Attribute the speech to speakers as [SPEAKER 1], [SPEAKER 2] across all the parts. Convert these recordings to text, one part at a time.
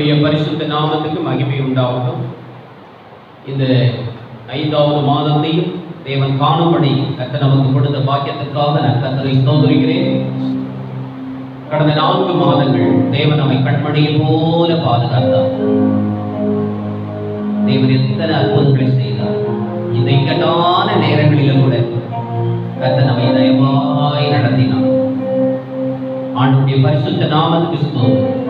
[SPEAKER 1] கர்த்தருடைய பரிசுத்த நாமத்துக்கு மகிமை உண்டாகட்டும். இந்த 5வது மாதத்தையும் தேவன் காணும்படி கர்த்தர் நமக்கு கொடுத்த பாக்கியத்திற்காக நான் கர்த்தரை ஸ்தோத்திரிக்கிறேன். கடந்த 4 மாதங்கள் தேவன் நம்மை கண்மணியை போல பாதுகாத்தார். தேவன் எத்தனை அற்புதங்களை செய்தார். இந்த இக்கட்டான நேரங்களிலும் கூட கர்த்தர் நம்மை தயவாய் நடத்தினார். ஆண்டவருடைய பரிசுத்த நாமத்துக்கு ஸ்தோத்திரம்.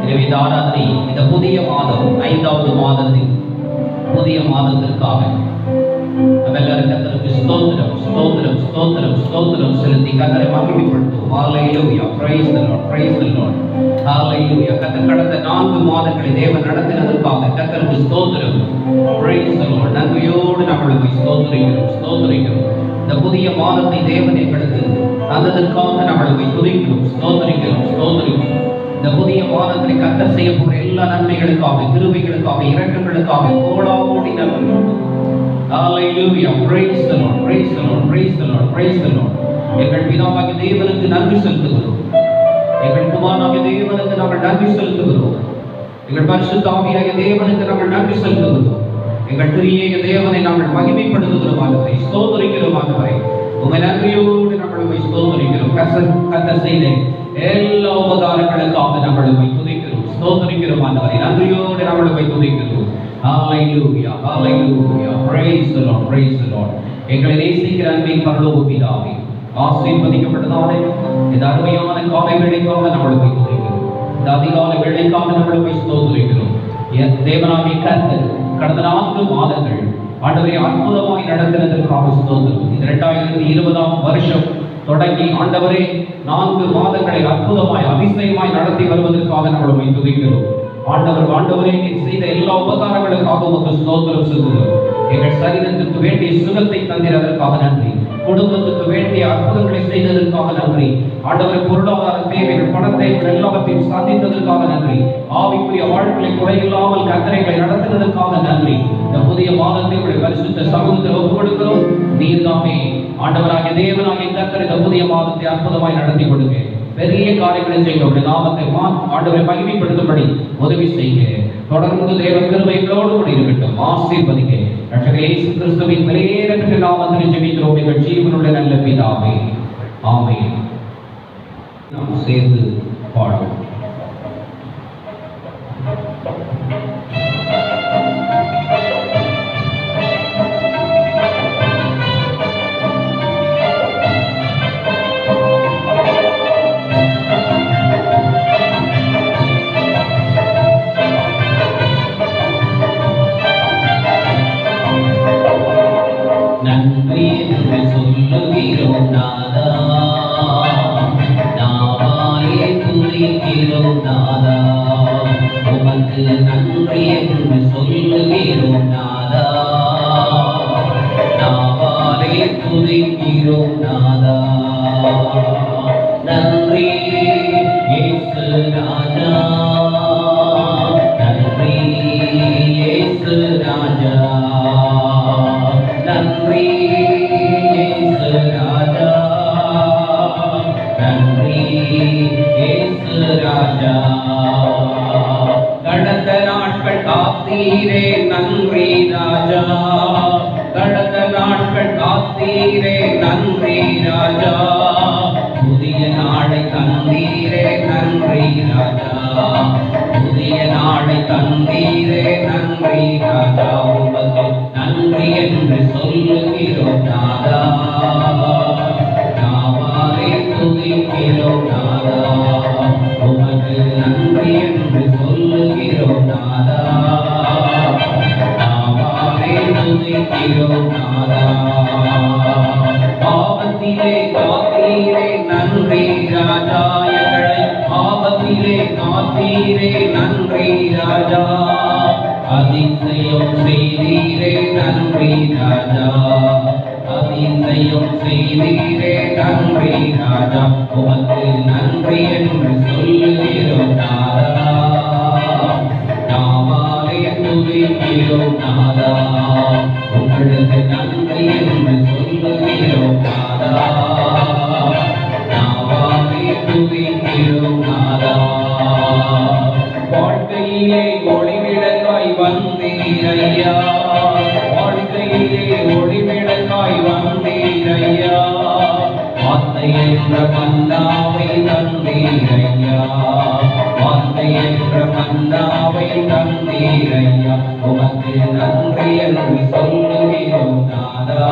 [SPEAKER 1] எனவே இந்த ஆராதனை இந்த புதிய மாதம் 5வது மாதத்தின் புதிய மாதத்திற்காக நம்மெல்லாரும் கர்த்தருக்கு ஸ்தோத்திரம் ஸ்தோத்திரம் ஸ்தோத்திரம் ஸ்தோத்திரம் செலுத்தி கர்த்தரை மகிமைப்படுத்துவோம். Hallelujah, praise the Lord, praise the Lord, hallelujah. கர்த்தர் கடந்த 4 மாதங்களை தேவன் நடத்தினதற்காக கர்த்தருக்கு ஸ்தோத்திரம், பிரைஸ் தி லார்ட். நன்றியோடு நம்மளை ஸ்தோத்திரிக்கிறோம் ஸ்தோத்திரிக்கிறோம். இந்த புதிய மாதத்தை தேவன் எங்களுக்கு தந்ததற்காக நம்மளை துதிக்கிறோம் ஸ்தோத்திரிக்கிறோம் ஸ்தோத்திரிக்கிறோம். இந்த புதிய மாதத்தில் கர்த்தர் செய்ய போற எல்லா நன்மைகளுக்காக, கிருபைகளுக்காக, இரக்கங்களுக்காக கோடாகோடி நன்றி. Hallelujah, praise the Lord, praise the Lord, praise the Lord, praise the Lord. எங்கள் பிதாவாகிய தேவனுக்கு நன்றி செலுத்துகிறோம். எங்கள் குமாரனாகிய தேவனுக்கு நாங்கள் நன்றி செலுத்துகிறோம். எங்கள் பரிசுத்த ஆவியாகிய தேவனுக்கு நாங்கள் நன்றி செலுத்துகிறோம். எங்கள் திரியேக தேவனை நாங்கள் மகிமைப்படுத்துகிறோம். ஆண்டவரை ஸ்தோத்திரிக்கிறோம். ஆண்டவரை உம்மை நன்றியோடு நாங்கள் உம்மை ஸ்தோத்திரிக்கிறோம். கர்த்தர் செய்த எல்லா உபகாரங்களுக்காக நாங்கள் உம்மை துதிக்கிறோம் ஸ்தோத்திரிக்கிறோம். ஆண்டவரை நன்றியோடு நாங்கள் உம்மை துதிக்கிறோம். Hallelujah, hallelujah, praise the Lord, praise the Lord. எங்களை நேசிக்கிற அன்பின் பரலோக பிதாவே, ஆசீர்வதிக்கப்பட்டதானே இந்த அருமையான காலை வேளைக்காக நாங்கள் உம்மை துதிக்கிறோம். இந்த அதிகாலை வேளைக்காக நாங்கள் உம்மை ஸ்தோத்திரிக்கிறோம். தேவனாகிய கர்த்தர் கடந்த 4 மாதங்கள் ஆண்டவரை அற்புதமாய் நடத்தினதற்காக ஸ்தோத்திரம். இந்த 2020ஆம் வருஷம் தொடங்கி ஆண்டவரே 4 மாதங்களை அற்புதமாய் அதிசயமாய் நடத்தி வருவதற்காக நம்மளை துதிக்கிறோம். ஆண்டவரே நீர் செய்த எல்லா உபகாரங்களுக்காக உமக்கு ஸ்தோத்திரம் சொல்கிறோம். எங்கள் சரீரத்திற்கு வேண்டிய சுகத்தை தந்திரதற்காக நன்றி. குடும்பத்துக்கு வேண்டிய அற்புதங்களை செய்ததற்காக நன்றி. ஆண்டவரை பொருளாதார தேவைகள், பண தேவைகள் எல்லாவற்றையும் சாதித்ததற்காக நன்றி. ஆவிக்குரிய வாழ்க்கையை குறையில்லாமல் கர்த்தரைகளை நடத்தினதற்காக நன்றி. இந்த புதிய மாதத்தை உடைய பரிசுத்த சமூகத்தில் ஒப்புக் கொடுக்கிறோம். நீர்தாமே ஆண்டவராகிய தேவனாகிய கர்த்தர் இந்த புதிய மாதத்தை அற்புதமாய் நடத்தி கொடுங்க. பெரிய காரியங்களை செய்ய உடைய நாமத்தை ஆண்டவரை மகிமைப்படுத்தும்படி உதவி செய்ய தொடர்ந்து தேவ கிருபைகளோடு கூட இருக்கட்டும். ஆசீர்வதிக்க ரட்சகர் இயேசு கிறிஸ்துவின் விலையேறப்பெற்ற நாமத்தில் ஜெபிக்கிறோம் எங்கள் ஜீவனுள்ள நல்ல பிதாவே, ஆமென். நாம் சேர்ந்து பாடுவோம். நன்றி என்று சொல்லுகிறோம் நாதா, நாவாலே துதிக்கிறோம் நாதா. உமக்கு நன்றி என்று சொல்லுகிறோம் நாதா, நாவாலே துதிக்கிறோம் நாதா. நன்றி இயேசு ராஜா, நன்றி இயேசு ராஜா, நன்றி இயேசு ராஜா, நன்றி இயேசு ராஜா. கடந்த நாட்கள் காத்தீரே நன்றி ராஜா, கடந்த நாட்கள் காத்தீரே நன்றி ராஜா. புதிய நாளை தந்தீரே நன்றி ராஜா, புதிய நாளை தந்தீரே நன்றி ராஜா. உமக்கு நன்றி என்று சொல்லுகிறோம் நாதா, நாவாலே துதிக்கிறோம் நாதா. உமக்கு நன்றி என்று சொல்லுகிறோம் நாதா, நாவாலே துதிக்கிறோம் நாதா. ஆபத்திலே காத்தீரே நன்றி ராஜா, எங்களை ஆபத்திலே காத்தீரே நன்றி ராஜா. அதிசயம் செய்தீரே நன்றி ராஜா, அதிசயம் செய்தீரே நன்றி ராஜா. உமக்கு நன்றி என்று சொல்லுகிறோம் நாதா, நாவாலே துதிக்கிறோம் நாதா. உங்களுக்கு நன்றி என்று சொல்லுகிறோம் நாதா, நாவாலே துதிக்கிறோம் நாதா. வாழ்க்கையிலே வார்த்தை என்ற மன்னாவை தந்தீரையா, வார்த்தை என்ற மன்னாவை தந்தீரையா, உமக்கு நன்றி என்று சொல்லுகிறோம் நாதா.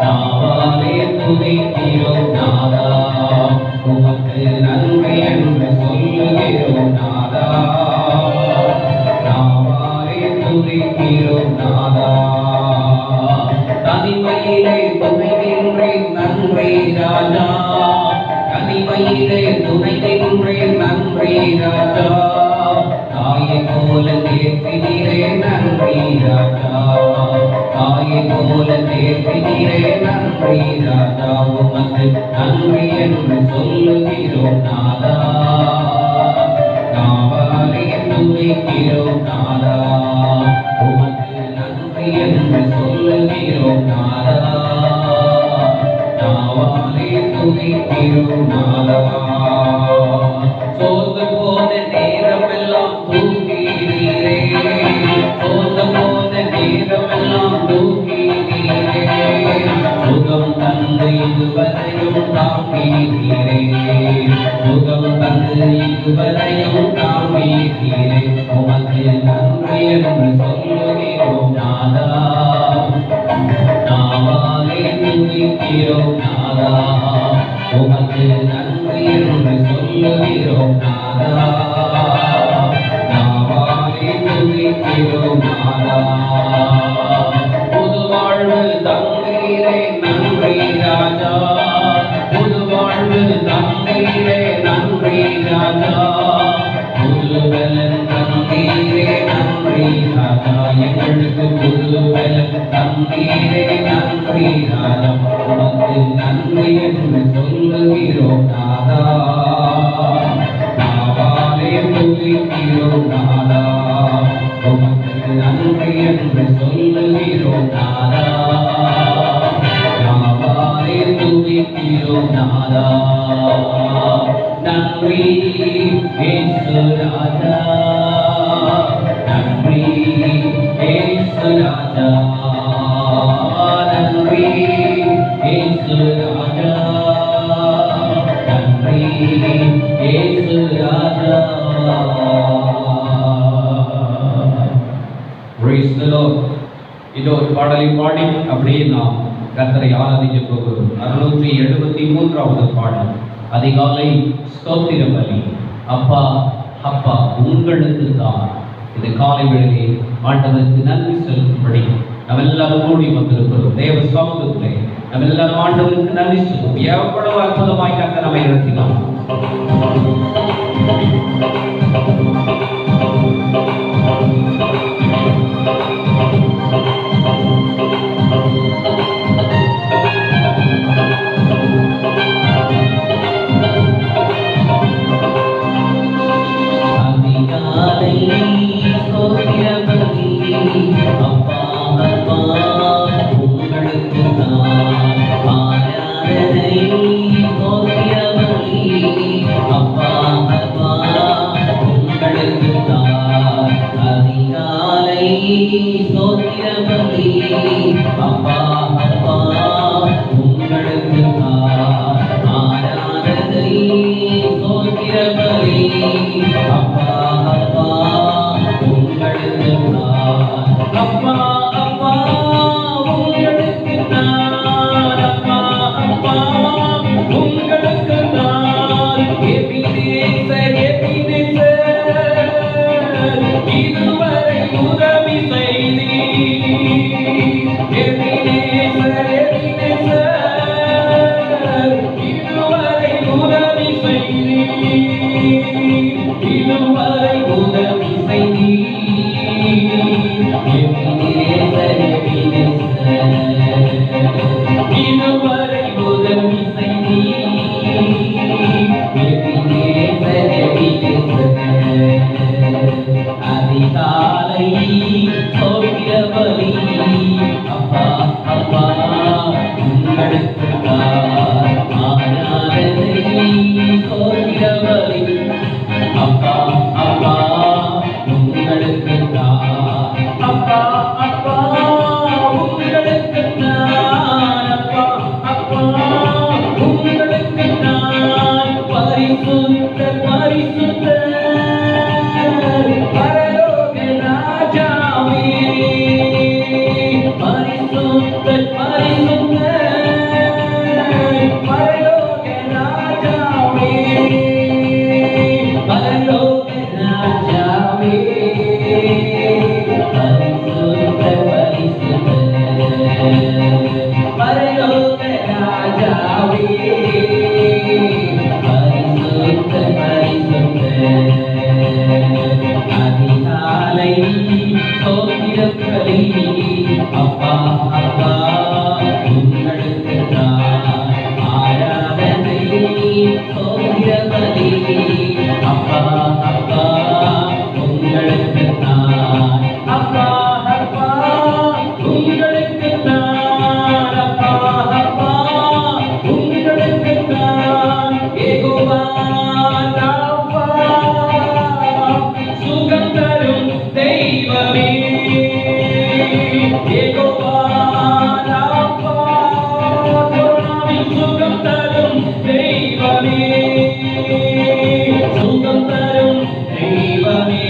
[SPEAKER 1] நாவாலே துதிக்கிறோம் நாதா, உமக்கு நன்றி என்று சொல்லுகிறோம் நாதா. நாவாலே துதிக்கிறோம் நாதா. தனிமையிலே துணை நின்றேன் நன்றி ராஜா, தனிமையிலே துணை நின்றேன் நன்றி ராஜா. தாயை போல தேற்றினீரே நன்றி ராஜா, தாயை போல தேற்றினீரே நன்றி ராஜா. உமக்கு நன்றி என்று சொல்லுகிறோம் நாதா. நாவாலே துதிக்கிறோம் நாதா, உமக்கு நன்றி என்று சொல்லுகிறோம் நாதா. நாவாலே துதிக்கிறோம் நாதா. சோர்ந்து போன நேரமெல்லாம் தூக்கினீரே, சோர்ந்து போன நேரமெல்லாம் தூக்கினீரே. சுகம் தந்து இதுவரையும் தாங்கினீரே, சுகம் தந்து இதுவரையும் தாங்கினீரே. உமக்கு நன்றி என்று சொல்லுகிறோம் நாதா. நாவாலே துதிக்கிறோம் நாதா, உமக்கு நன்றி என்று சொல்லுகிறோம் நாதா. நாவாலே துதிக்கிறோம் நாதா. புது வாழ்வு தந்தீரே நன்றி ராஜா, புது வாழ்வு தந்தீரே நன்றி ராஜா. புது பலன் தந்தீரே நன்றி ராஜா, எங்களுக்கு புது பலன் தந்தீரே நன்றி ராஜா. உமக்கு நன்றி என்று சொல்லுகிறோம் நாதா. நாவாலே துதிக்கிறோம் நாதா, உமக்கு நன்றி என்று சொல்லுகிறோம் நாதா. நாவாலே துதிக்கிறோம் நாதா. நன்றி இயேசு ராஜா, நன்றி இயேசு ராஜா, நன்றி இயேசு ராஜா, நன்றி இயேசு ராஜா. Praise the Lord. இதோ ஒரு பாடலை பாடி அப்படியே நாம் கர்த்தரை ஆராதிக்க போகிறோம். 673வது பாடல், அதிகாலை ஸ்தோத்திர பலி. அப்பா அப்பா உங்களுக்கு தான். இது காலை வேளையிலே ஆண்டவருக்கு நன்றி செலுத்தும்படி நம்ம எல்லாரும் கூடி வந்திருக்கிறோம். தேவ சமூகத்திலே நம்ம எல்லாரும் ஆண்டவருக்கு நன்றி சொல்லுவோம். எவ்வளவு அற்புதமாய் கர்த்தர் நம்மை நடத்தினார். அதிகாலை சோத்திரம் பலி அப்பா அப்பா உங்களுக்கு தான் ஆராதனை சோத்திரம் பலி அப்பா அப்பா உங்களுக்கு தான் அப்பா அப்பா உங்களுக்கு தான் அப்பா அப்பா உங்களுக்கு தான் யெகோவா ராஃபா சுகம் தரும் தெய்வமே யெகோவா ராஃபா கொரோனாவில் சுகம் தரும் தெய்வமே சுகம் தரும் தெய்வமே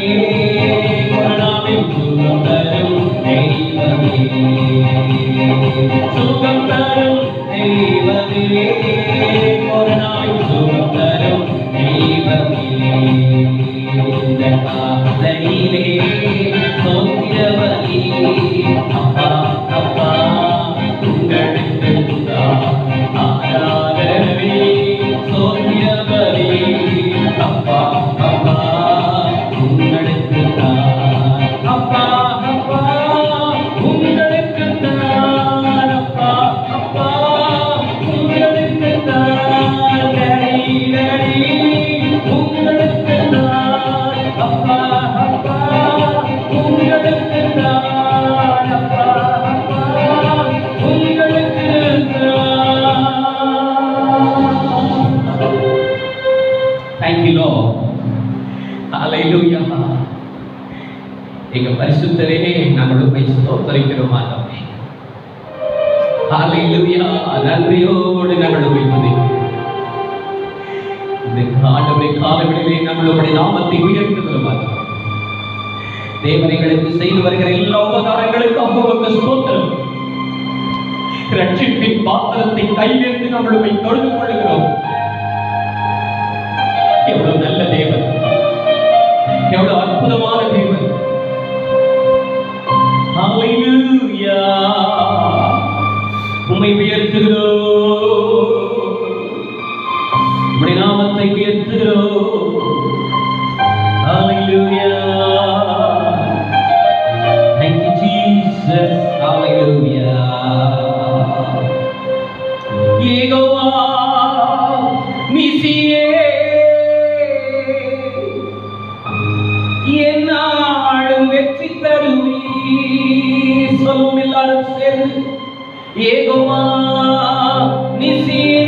[SPEAKER 1] கொரோனாவில் சுகம் தரும் தெய்வமே சுகம் தரும் தெய்வமே கொரோனாவில் சுகம் தரும் தெய்வமே ஆசையிலே சோத்திரவலி அப்பா அப்பா உங்களுக்கு ஆராதனை சோத்திரவலி அப்பா அப்பா உங்களுக்கு அப்பா அப்பா உங்களுக்கு அப்பா அப்பா உங்களுக்கு டடி டடி உங்களுக்கு அப்பா அப்பா உங்களுக்கு அப்பா அப்பா உங்களுக்கு Thank you Lord. Hallelujah. எங்க பரிசுத்தரே நாங்கள் உம்மை ஸ்தோத்திரிக்கிறோம் ஆண்டவரே. Hallelujah. நன்றியோடு நாங்கள் உம்மை துதிக்கிறோம். இந்த ஆண்டவரே காலவெளியிலே நாங்கள் உம்முடைய நாமத்தை உயர்த்துகிறோம் ஆண்டவரே. தேவனைகளுக்கு செய்து வருகிற எல்லா உபகாரங்களுக்கும் உமக்கு ஸ்தோத்திரம். ரட்சிப்பின் பாத்திரத்தை கையிலிருந்து நாங்கள் உம்மை தொழுது கொள்கிறோம். எவ்வளவு நல்ல தேவன், எவ்வளவு அற்புதமான தேவன். ஹalleluya. உம்மை உயர்த்துகிறோம், உம்முடைய நாமத்தை உயர்த்துகிறோம். ஹalleluya. Thank you Jesus. Hallelujah. Jehovah நீசியே என்னாலும் வெற்றி தருவி. சொல்லும் எல்லாரும் சேர்ந்து யெகோவா நீசியே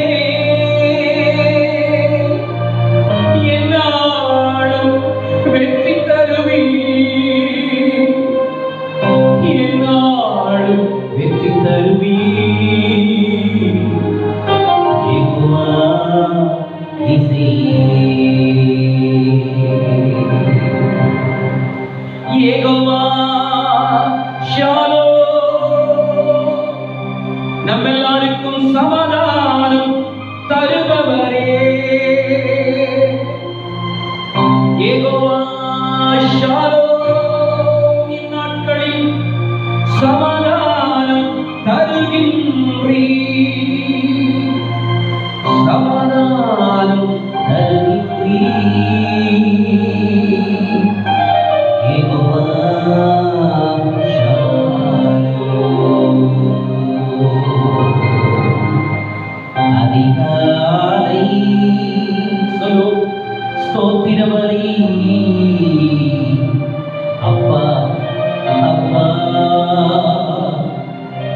[SPEAKER 1] என்னாலும் வெற்றி தருவி. என்னாலும் வெற்றி தருவி. யெகோவா நீசியே யெகோவா ஷாலோம் நம்மெல்லாருக்கும் சமாதானம் தருபவரே. யெகோவா ஷாலோம் இந்நாட்களில் சமாதானம் தருகின்றீர். சமாதானம் தருகின்றீர். அதிகாலை சொல்லும் ஸ்தோத்திரவலி அப்பா அப்பா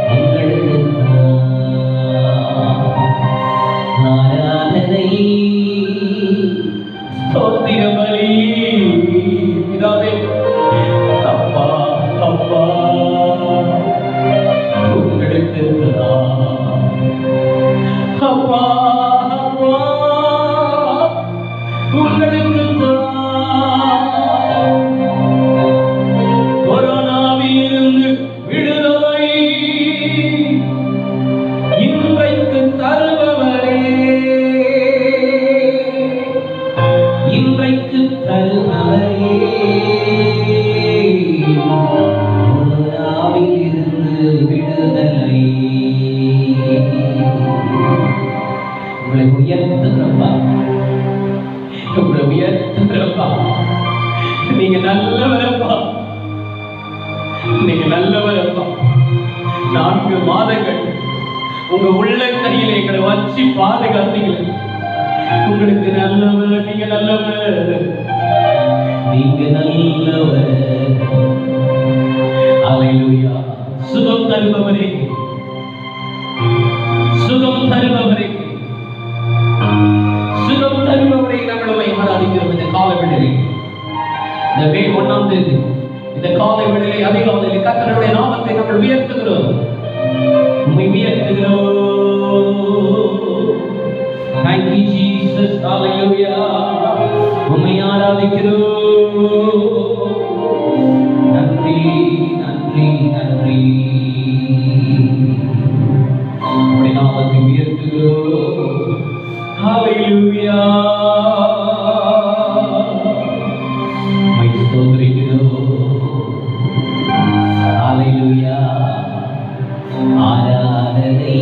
[SPEAKER 1] உங்களுக்கு ஆராதனை ஸ்தோத்திரவலி பிதாவே அப்பா அப்பா உங்களுக்கு அப்பா அப்பா உங்களுக்கு கொரோனாவிலிருந்து விடுதலை இன்றைக்கு தருபவரே. இன்றைக்கு தருபவரே. கொரோனாவிலிருந்து விடுதலை உங்களை உயர்த்துகிறப்பா, உங்களை உயர்த்துகிறப்பா. நீங்க நல்லவரப்பா, நீங்க நல்லவரப்பா. 4 மாதங்கள் உங்க உள்ள கையில எங்களை வச்சு பாதுகாத்தீங்களே. உங்களுக்கு நல்லவர், நீங்க நல்லவர், நீங்க நல்லவர். அல்லேலூயா. சுகம் தருபவரே, சுகம் தருபவரே, சுகம் தருபவரை நம்மளை ஆராதிக்கிறோம். இந்த கால வேளையிலே, இந்த மே 1ஆம் தேதி இந்த காலை வேளையிலே அதிகாலையிலே கர்த்தருடைய நாமத்தை நாங்கள் உயர்த்துகிறோம், உம்மை உயர்த்துகிறோம். Thank you Jesus, hallelujah. உம்மை ஆராதிக்கிறோம். நன்றி நன்றி நன்றி. உம்முடைய நாமத்தை உயர்த்துகிறோம். Hallelujah. உம்மை ஸ்தோத்திரிக்கிறோம். Hallelujah. ஆராதனை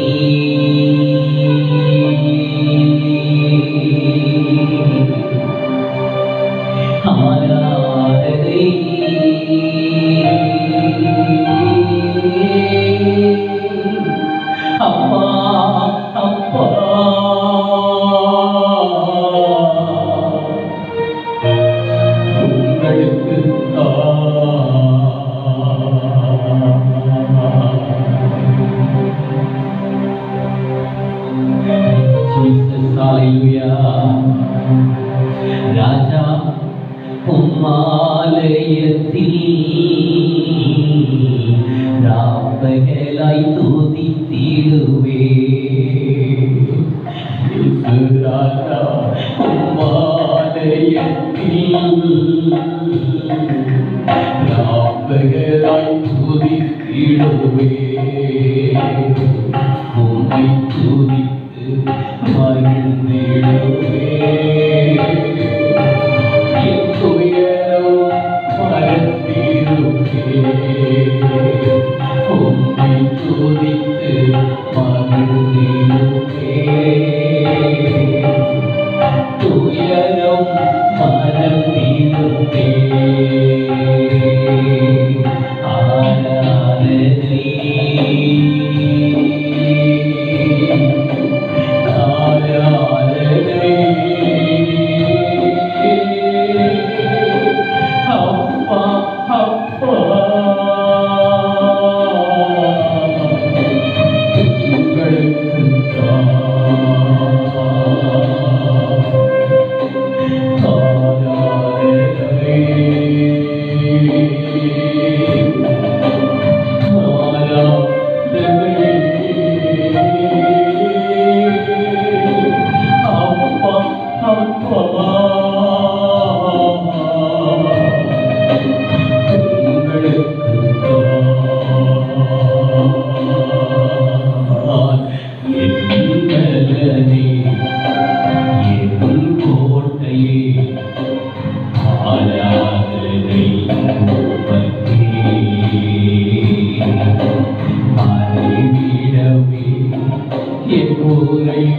[SPEAKER 1] ஆராதனை அப்பா அப்பா உங்களுக்கு ராஜா உம்மாலயத்தில் ராப்பகலாய் துதித்திடுவே. ராஜா உம்மாலயத்தில் ராப்பகலாய் துதித்திடுவே. உம்மை துதித்து மகிழ்ந்திடுவே. உம்மை துதித்து மகிழ்ந்திடுவே. துயரம் மறந்திடுவே. ஆராதனை ஆராதனை அப்பா அப்பா உங்களுக்கு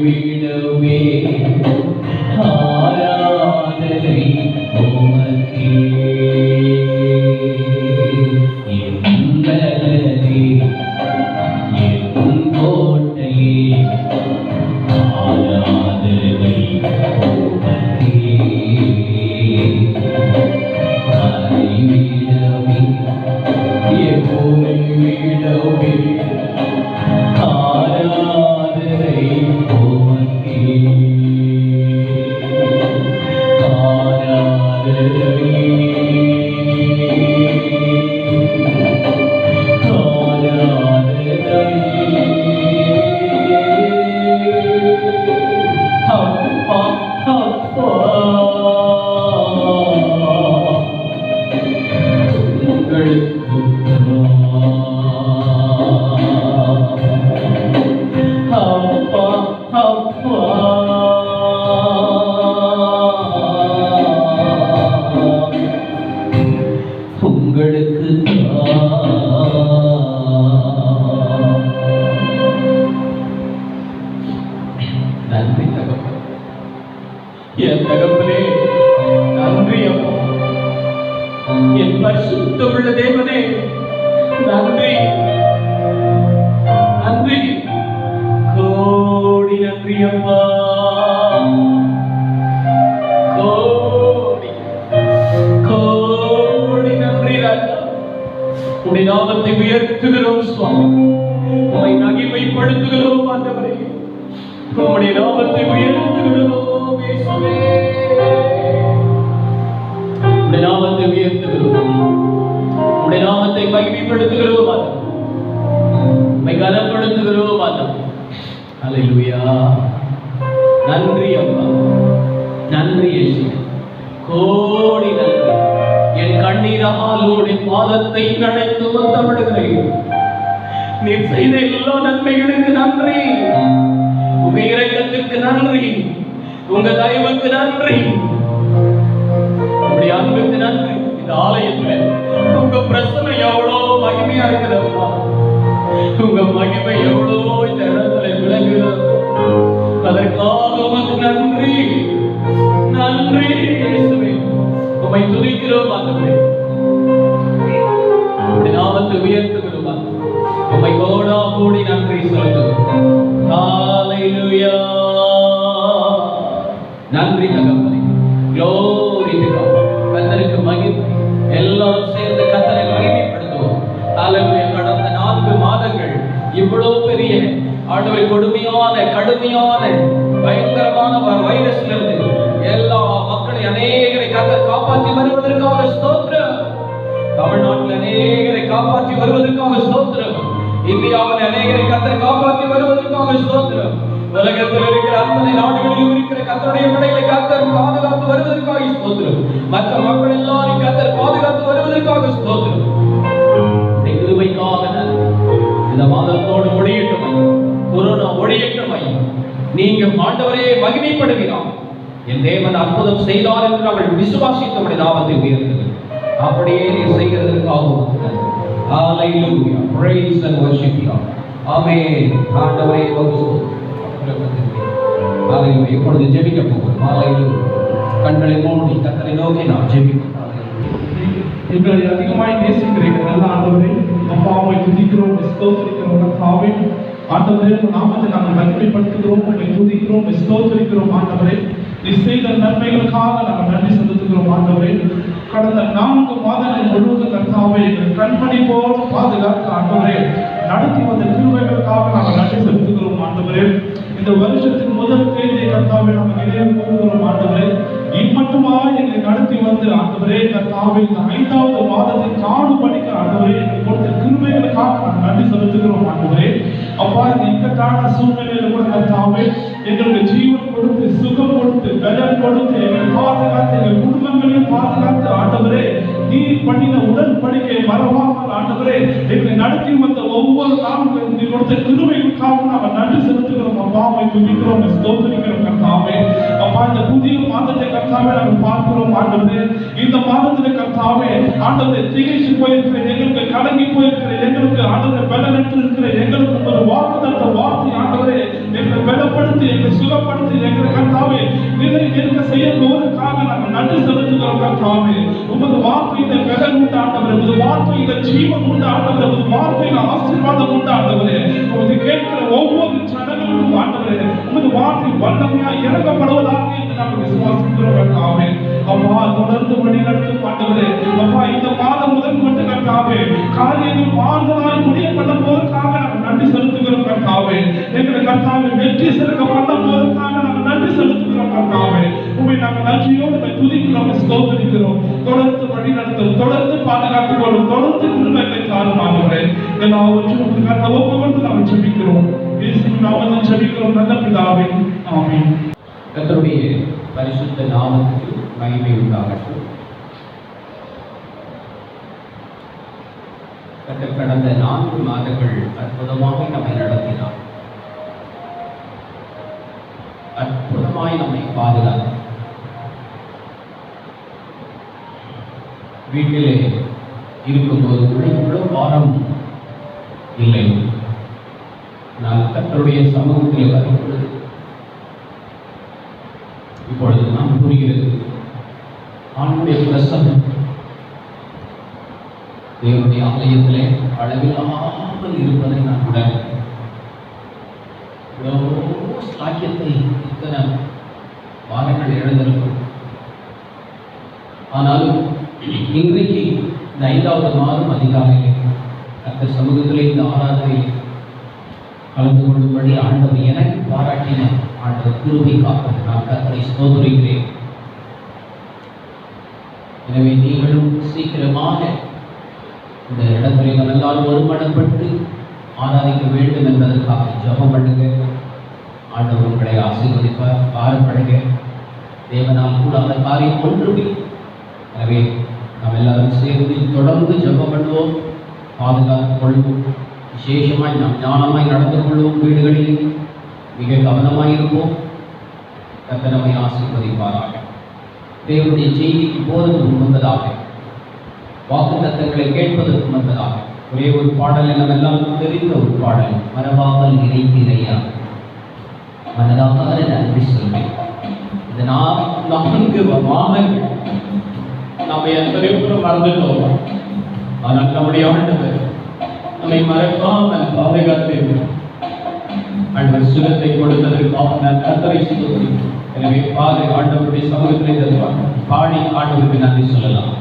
[SPEAKER 1] விடவே ஆராதனை உமக்கே. எங்களே என் கோட்டையே ஆராதனை உமக்கே. விடவே எப்போதை விடவே ஆராதனை உமக்கே. நன்றி தகப்பனே. என் தகப்பனே நன்றி அப்பா. என் பரிசுத்தமுள்ள தேவனே நன்றி நன்றி, கோடி நன்றி அப்பா. கோடி கோடி நன்றி ராஜா. உம்முடைய நாமத்தை உயர்த்துகிறோம் சுவாமி, உம்மை மகிமைப்படுத்துகிறோம் ஆண்டவரே. உம்முடைய நாமத்தை உயர்த்துகிறோம் இயேசுவே. உம்முடைய நாமத்தை உயர்த்துகிறோம், உம்முடைய நாமத்தை மகிமைப்படுத்துகிறோம் ஆண்டவரே. உம்மை கனப்படுத்துகிறோம் ஆண்டவரே. அல்லேலூயா. நன்றி அப்பா, நன்றி இயேசுவே. கோடி நன்றி. என் கண்ணீரால் உம்முடைய பாதத்தை நனைத்து முத்தமிடுகிறேன். நீர் செய்த எல்லா நன்மைகளுக்கு நன்றி, உங்க இரக்கத்திற்கு நன்றி, உங்க தயவுக்கு நன்றி, உங்களுடைய அன்புக்கு நன்றி. இந்த ஆலயத்துல உங்க பிரசனை எவ்வளோ மகிமையா இருக்கிறப்பா, உங்க மகிமை எவ்வளோ இந்த இடத்துல விளங்குகிறது. அதற்காக உமக்கு நன்றி நன்றி இயேசுவே. உம்மை துதிக்கிறோம் ஆண்டவரே, உம்முடைய நாமத்தை உயர்த்துகிறோம் ஆண்டவரே. உம்மை கோடா கோடி நன்றி செலுத்துகிறோம். ஹalleluya. நன்றி தகப்பனே. glory to God. கர்த்தருக்கு மகிமை. எல்லாரும் சேர்ந்து கர்த்தரை மகிமைப்படுத்துவோம். ஹalleluya. கடந்த 4 மாதங்கள் இவ்வளவு பெரிய ஆண்டவரே கொடுமையான கடுமையான பயங்கரமான வைரஸ்ல இருந்து எல்லா மக்களை அநேகரை கர்த்தர் காப்பாற்றி வருவதற்காக ஸ்தோத்திரம். தமிழ்நாட்டில் அநேகரை காப்பாற்றி வருவதற்காக ஸ்தோத்திரம். இந்தியாவில் அநேகரை கர்த்தர் காப்பாற்றி வருவதற்காக ஸ்தோத்திரம். உலகத்தில் இருக்கிற அத்தனை நாடுகளிலும் இருக்கிற கர்த்தருடைய பிள்ளைகளை கர்த்தர் பாதுகாத்து வருவதற்காக ஸ்தோத்திரம். மற்ற மக்கள் எல்லாரும் கர்த்தர் பாதுகாத்து வருவதற்காக ஸ்தோத்திரம். கிருபைக்காக நன்றி. இந்த மாதத்தோடு முடியட்டும் ஐயா, கொரோனா ஒழியட்டும் ஐயா. நீங்க ஆண்டவரே மகிமைப்படுகிறார். என் தேவன் அற்புதம் செய்தார் என்று அவள் விசுவாசித்தபடி நாமத்தை உயர்த்துகிறார். அப்படியே நீ செய்கிறதற்காக ஹalleluya. praise and worship you. ஆமென். ஆண்டவரே ஹalleluya. இப்பொழுது ஜெபிக்க போகிறோம். ஹalleluya. கண்களை மூடி கர்த்தரை நோக்கி நாம் ஜெபிப்போம்.
[SPEAKER 2] எங்களை அதிகமாய் நேசிக்கிறீர்கள் நல்ல ஆண்டவரே. அப்பா உம்மை துதிக்கிறோம், ஸ்தோத்திரிக்கிறோம் கர்த்தாவே. ஆண்டவரே உம்முடைய நாமத்தை நாங்கள் மகிமைப்படுத்துகிறோம், உம்மை துதிக்கிறோம், ஸ்தோத்திரிக்கிறோம் ஆண்டவரே. நீ செய்த நன்மைகளுக்காக நாங்கள் நன்றி செலுத்துகிறோம் ஆண்டவரே. கடந்த 4 மாதங்கள் முழுவதும் கர்த்தாவே எங்கள் கண்மணி போல் பாதுகாத்து ஆண்டவரே நடத்தி வந்த கிருபைகளுக்காக நாங்கள் நன்றி செலுத்துகிறோம் ஆண்டவரே. இந்த வருஷத்தின் முதல் தேதியை கர்த்தாவே நாங்கள் நினைவு கூறுகிறோம் ஆண்டவரே. இம்மட்டுமா எங்களை நடத்தி வந்து ஆண்டவரே கர்த்தாவே இந்த 5வது மாதத்தின் காடு படிக்க ஆண்டவரே எங்களுக்கு கொடுத்த கிருபைகளுக்காக நாங்கள் நன்றி செலுத்துகிறோம் ஆண்டவரே. அப்பா இந்த இக்கட்டான சூழ்நிலையில கூட கர்த்தாவே எங்களுக்கு ஜீவன் கொடுத்து சுகம் கொடுத்து பலன் கொடுத்து எங்களை பாதுகாத்து எங்கள் குடும்பங்களையும் பாதுகாத்து ஆண்டவரே நீர் பண்ணின உடன்படிக்கை மறவாமல் ஆண்டவரே எங்களை நடத்தி வந்த ஒவ்வொரு நாளும் நீர் கொடுத்த கிருபைகளுக்காக நாங்கள் நன்றி செலுத்துகிறோம். அப்பாவை துதிக்கிறோம், ஸ்தோத்திரிக்கிறோம் கர்த்தாவே. அப்பா இந்த புதிய மாதத்தை கர்த்தாவே நாங்கள் பார்க்கிறோம் ஆண்டவரே. இந்த மாதத்துல கர்த்தாவே ஆண்டவரே திகைச்சு போயிருக்கிற எங்களுக்கு, கலங்கி போயிருக்கிற எங்களுக்கு ஆண்டவரே பலனற்று இருக்கிற எங்களுக்கு ஒரு வாக்குத்தத்த வார்த்தை ஆண்டவரே எங்களை பலப்படுத்தி எங்களை சுகப்படுத்தி எங்களை கர்த்தாவே நிலை நிற்க செய்ய போவதற்காக நாங்கள் நன்றி செலுத்துகிறோம் கர்த்தாவே. உமது வார்த்தையில பலன் உண்டு ஆண்டவரே, உமது வார்த்தையில ஜீவன் உண்டு ஆண்டவரே, உமது வார்த்தையில ஆசீர்வாதம் உண்டு ஆண்டவரே. உமது கேட்கிற ஒவ்வொரு ஜனங்களுக்கும் ஆண்டவரே உமது வார்த்தை வல்லமையா இறக்கப்படுவதாக என்று நாங்கள் விசுவாசிக்கிறோம் கர்த்தாவே. அப்பா தொடர்ந்து வழி நடத்தும் ஆண்டவரே. அப்பா இந்த மாதம் முதல் கொண்டு கர்த்தாவே காரியங்கள் மாறுதலாய் முடிய பண்ண போவதற்காக நாங்கள் நன்றி செலுத்துகிறோம் கர்த்தாவே. எங்களை கர்த்தாவே வெற்றி சிறக்க பண்ண போவதற்காக நாங்கள் நன்றி செலுத்துகிறோம் கர்த்தாவே. உம்மை நாங்கள் நன்றியோடு துதிக்கிறோம், ஸ்தோத்திரிக்கிறோம். தொடர்ந்து வழி நடத்தும், தொடர்ந்து பாதுகாத்துக் கொள்ளும், தொடர்ந்து கிருபைகளை தாரும் ஆண்டவரே. எல்லாவற்றையும் உங்களுக்கு ஒப்புக்கொண்டு நாங்கள் ஜெபிக்கிறோம். இயேசுவின் நாமத்தில் ஜெபிக்கிறோம் நல்ல பிதாவே, ஆமென்.
[SPEAKER 1] கர்த்தருடைய பரிசுத்த நாமத்துக்கு மகிமை உண்டாகட்டும். கர்த்தர் கடந்த 4 மாதங்கள் அற்புதமாக நம்மை நடத்தினார், அற்புதமாய் நம்மை பாதுகாத்தார். வீட்டிலே இருக்கும்போது கூட இவ்வளவு பாரம் இல்லை. நான் கர்த்தருடைய சமூகத்தில் வரும்பொழுது இப்பொழுது நாம் புரிகிறது. ஆண்டுடைய பிரசன்னம் தேவனுடைய ஆலயத்திலே அளவில்லாமல் இருப்பதை நான் உணர்கிறேன். சாக்கியத்தை இத்தனை வாரங்கள் எழுந்திருக்கும். ஆனாலும் இன்றைக்கு இந்த 5வது மாதம் அதிகாலையில் அந்த சமூகத்திலே இந்த ஆராதனையில் கலந்து கொள்ளும்படி ஆண்டவர் எனக்கு பாராட்டின ஆண்டவர் கிருபைக்காக நான் கர்த்தரை ஸ்தோத்திரிக்கிறேன். எனவே நீங்களும் சீக்கிரமாக இந்த இடத்திலே நம்ம எல்லாரும் ஒருமனப்பட்டு ஆராதிக்க வேண்டும் என்பதற்காக ஜெபம் பண்ணுங்க. ஆண்டவர் உங்களை ஆசீர்வதிப்பார். பாரப்படுங்க. தேவனால் கூடாத காரியம் ஒன்றுமே. எனவே நாம் எல்லாரும் சேர்ந்து தொடர்ந்து ஜெபம் பண்ணுவோம், பாதுகாத்துக் கொள்வோம். விசேஷமாய் நாம் ஞானமாய் நடந்து கொள்வோம். வீடுகளில் மிக கவனமாய் இருப்போம். கர்த்தர் நம்மை ஆசீர்வதிப்பாராக. தேவனுடைய செய்திக்கு போவதற்கு முன்பதாக, வாக்குத்தத்தங்களை கேட்பதற்கு முன்பதாக ஒரே ஒரு பாடலை நம்ம எல்லாம் தெரிந்த ஒரு பாடல், மறவாமல் நினைத்தீரையா, மனதார நன்றி சொல்வேன். இந்த 4 மாதங்கள் நம்ம எத்தனையோ மறந்துட்டோம். ஆனால் நம்முடைய ஆண்டவர் நம்மை மறக்காமல் பாதுகாத்து ஆண்டவர் சுகத்தை கொடுத்ததற்காக நான் கர்த்தரை ஸ்தோத்திரிக்கிறேன். எனவே ஆண்டவருடைய சமூகத்திலே பாடி ஆண்டவருக்கு நன்றி சொல்லலாம்.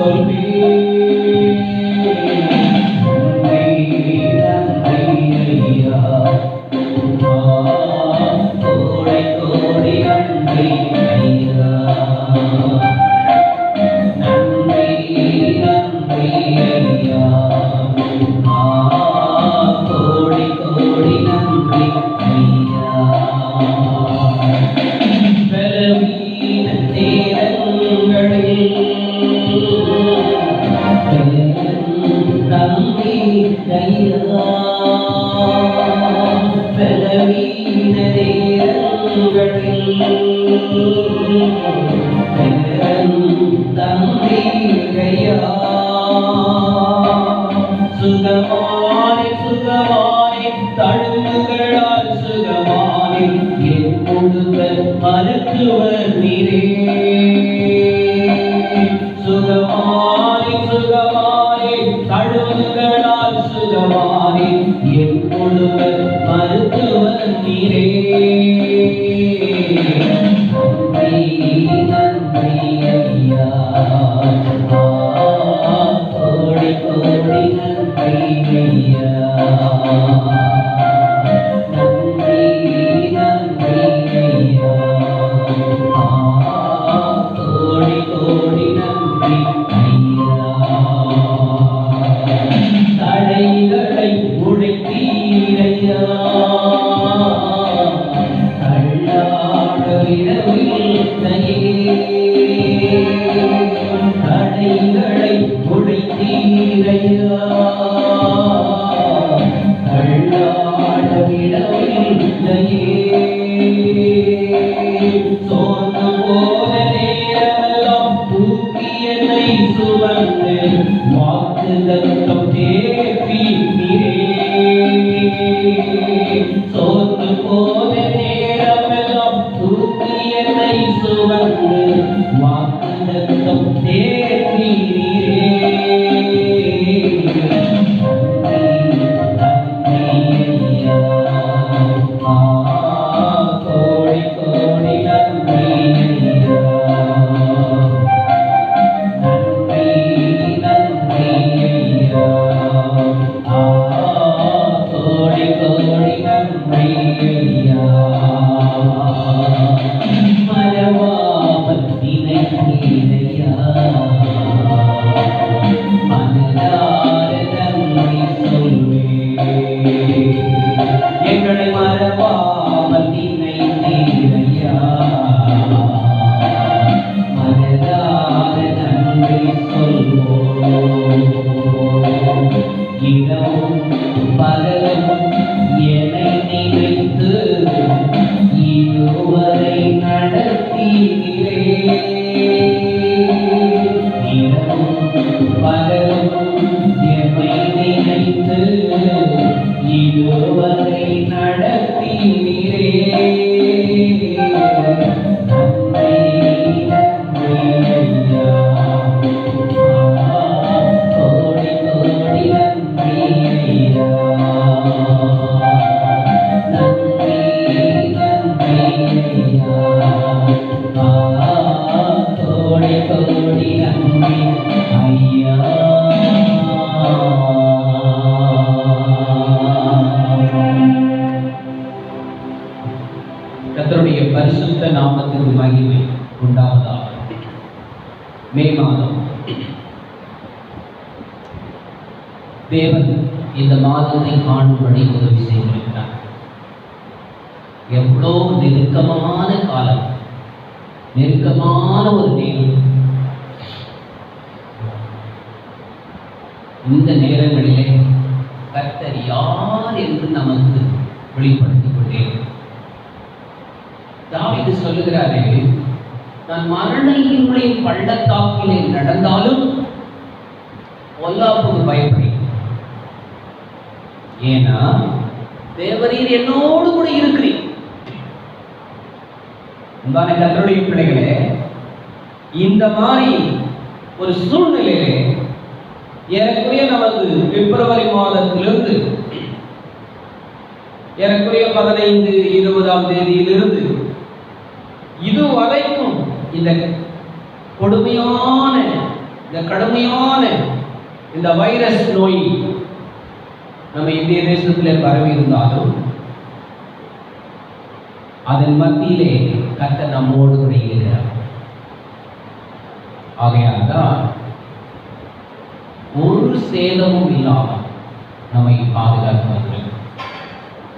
[SPEAKER 3] நன்றி
[SPEAKER 1] வாக்குதத்தம் தேற்றினீரே. சோர்ந்து போன நேரமெல்லாம் தூக்கி என்னை சுமந்து வாக்குதத்தம் தேற்றினீரே. கோடி கோடி நன்றி ஐயா. கோடி கோடி நன்றி ஐயா. மரவாமல் நினைத்தீரையா. மனதார நன்றி சொல்வேன். எங்களை மரவாமல் நினைத்தீரையா. மனதார நன்றி சொல்வோம். இரவும் பகலும் என்னை நினைத்து இதுவரை நடத்தீரே. இரவும் பகலும் என்னை நினைத்து இதுவரை நடத்தீரே. நன்றி நன்றி ஐயா. கோடி கோடி நன்றி ஐயா. நன்றி நன்றி ஐயா. கோடி கோடி நன்றி ஐயா. கர்த்தருடைய பரிசுத்த நாமத்திற்கு மகிமை உண்டாவதாக. மே மாதம் தேவன் இந்த மாதத்தை காணும்படி உதவி செய்திருக்கிறார். எவ்வளோ நெருக்கமான காலம், நெருக்கமான ஒரு நேரம். இந்த நேரங்களிலே கர்த்தர் யார் என்று நமக்கு வெளிப்படுத்திக் கொண்டே. தாவீது சொல்லுகிறாரே, நான் மரண இருளின் பள்ளத்தாக்கிலே நடந்தாலும் பொல்லாப்புக்கு பயப்படேன். ஏன்னா தேவரீர் என்னோடு கூட இருக்கிறீர். அன்பான கர்த்தருடைய பிள்ளைகளே, இந்த மாதிரி ஒரு சூழ்நிலையிலே ஏறக்குறைய நமக்கு பிப்ரவரி மாதத்திலிருந்து ஏறக்குறைய 15-20ஆம் தேதியிலிருந்து இதுவரைக்கும் இந்த கொடுமையான, இந்த கடுமையான இந்த வைரஸ் நோய் நம்ம இந்திய தேசத்தில் பரவி இருந்தாலும் அதன் மத்தியிலே கர்த்தர் நம்மோடு கூட இருக்கிறார். ஆகையால் தான் ஒரு சேதமும் இல்லாமல் நம்மை பாதுகாத்து வருகிறது.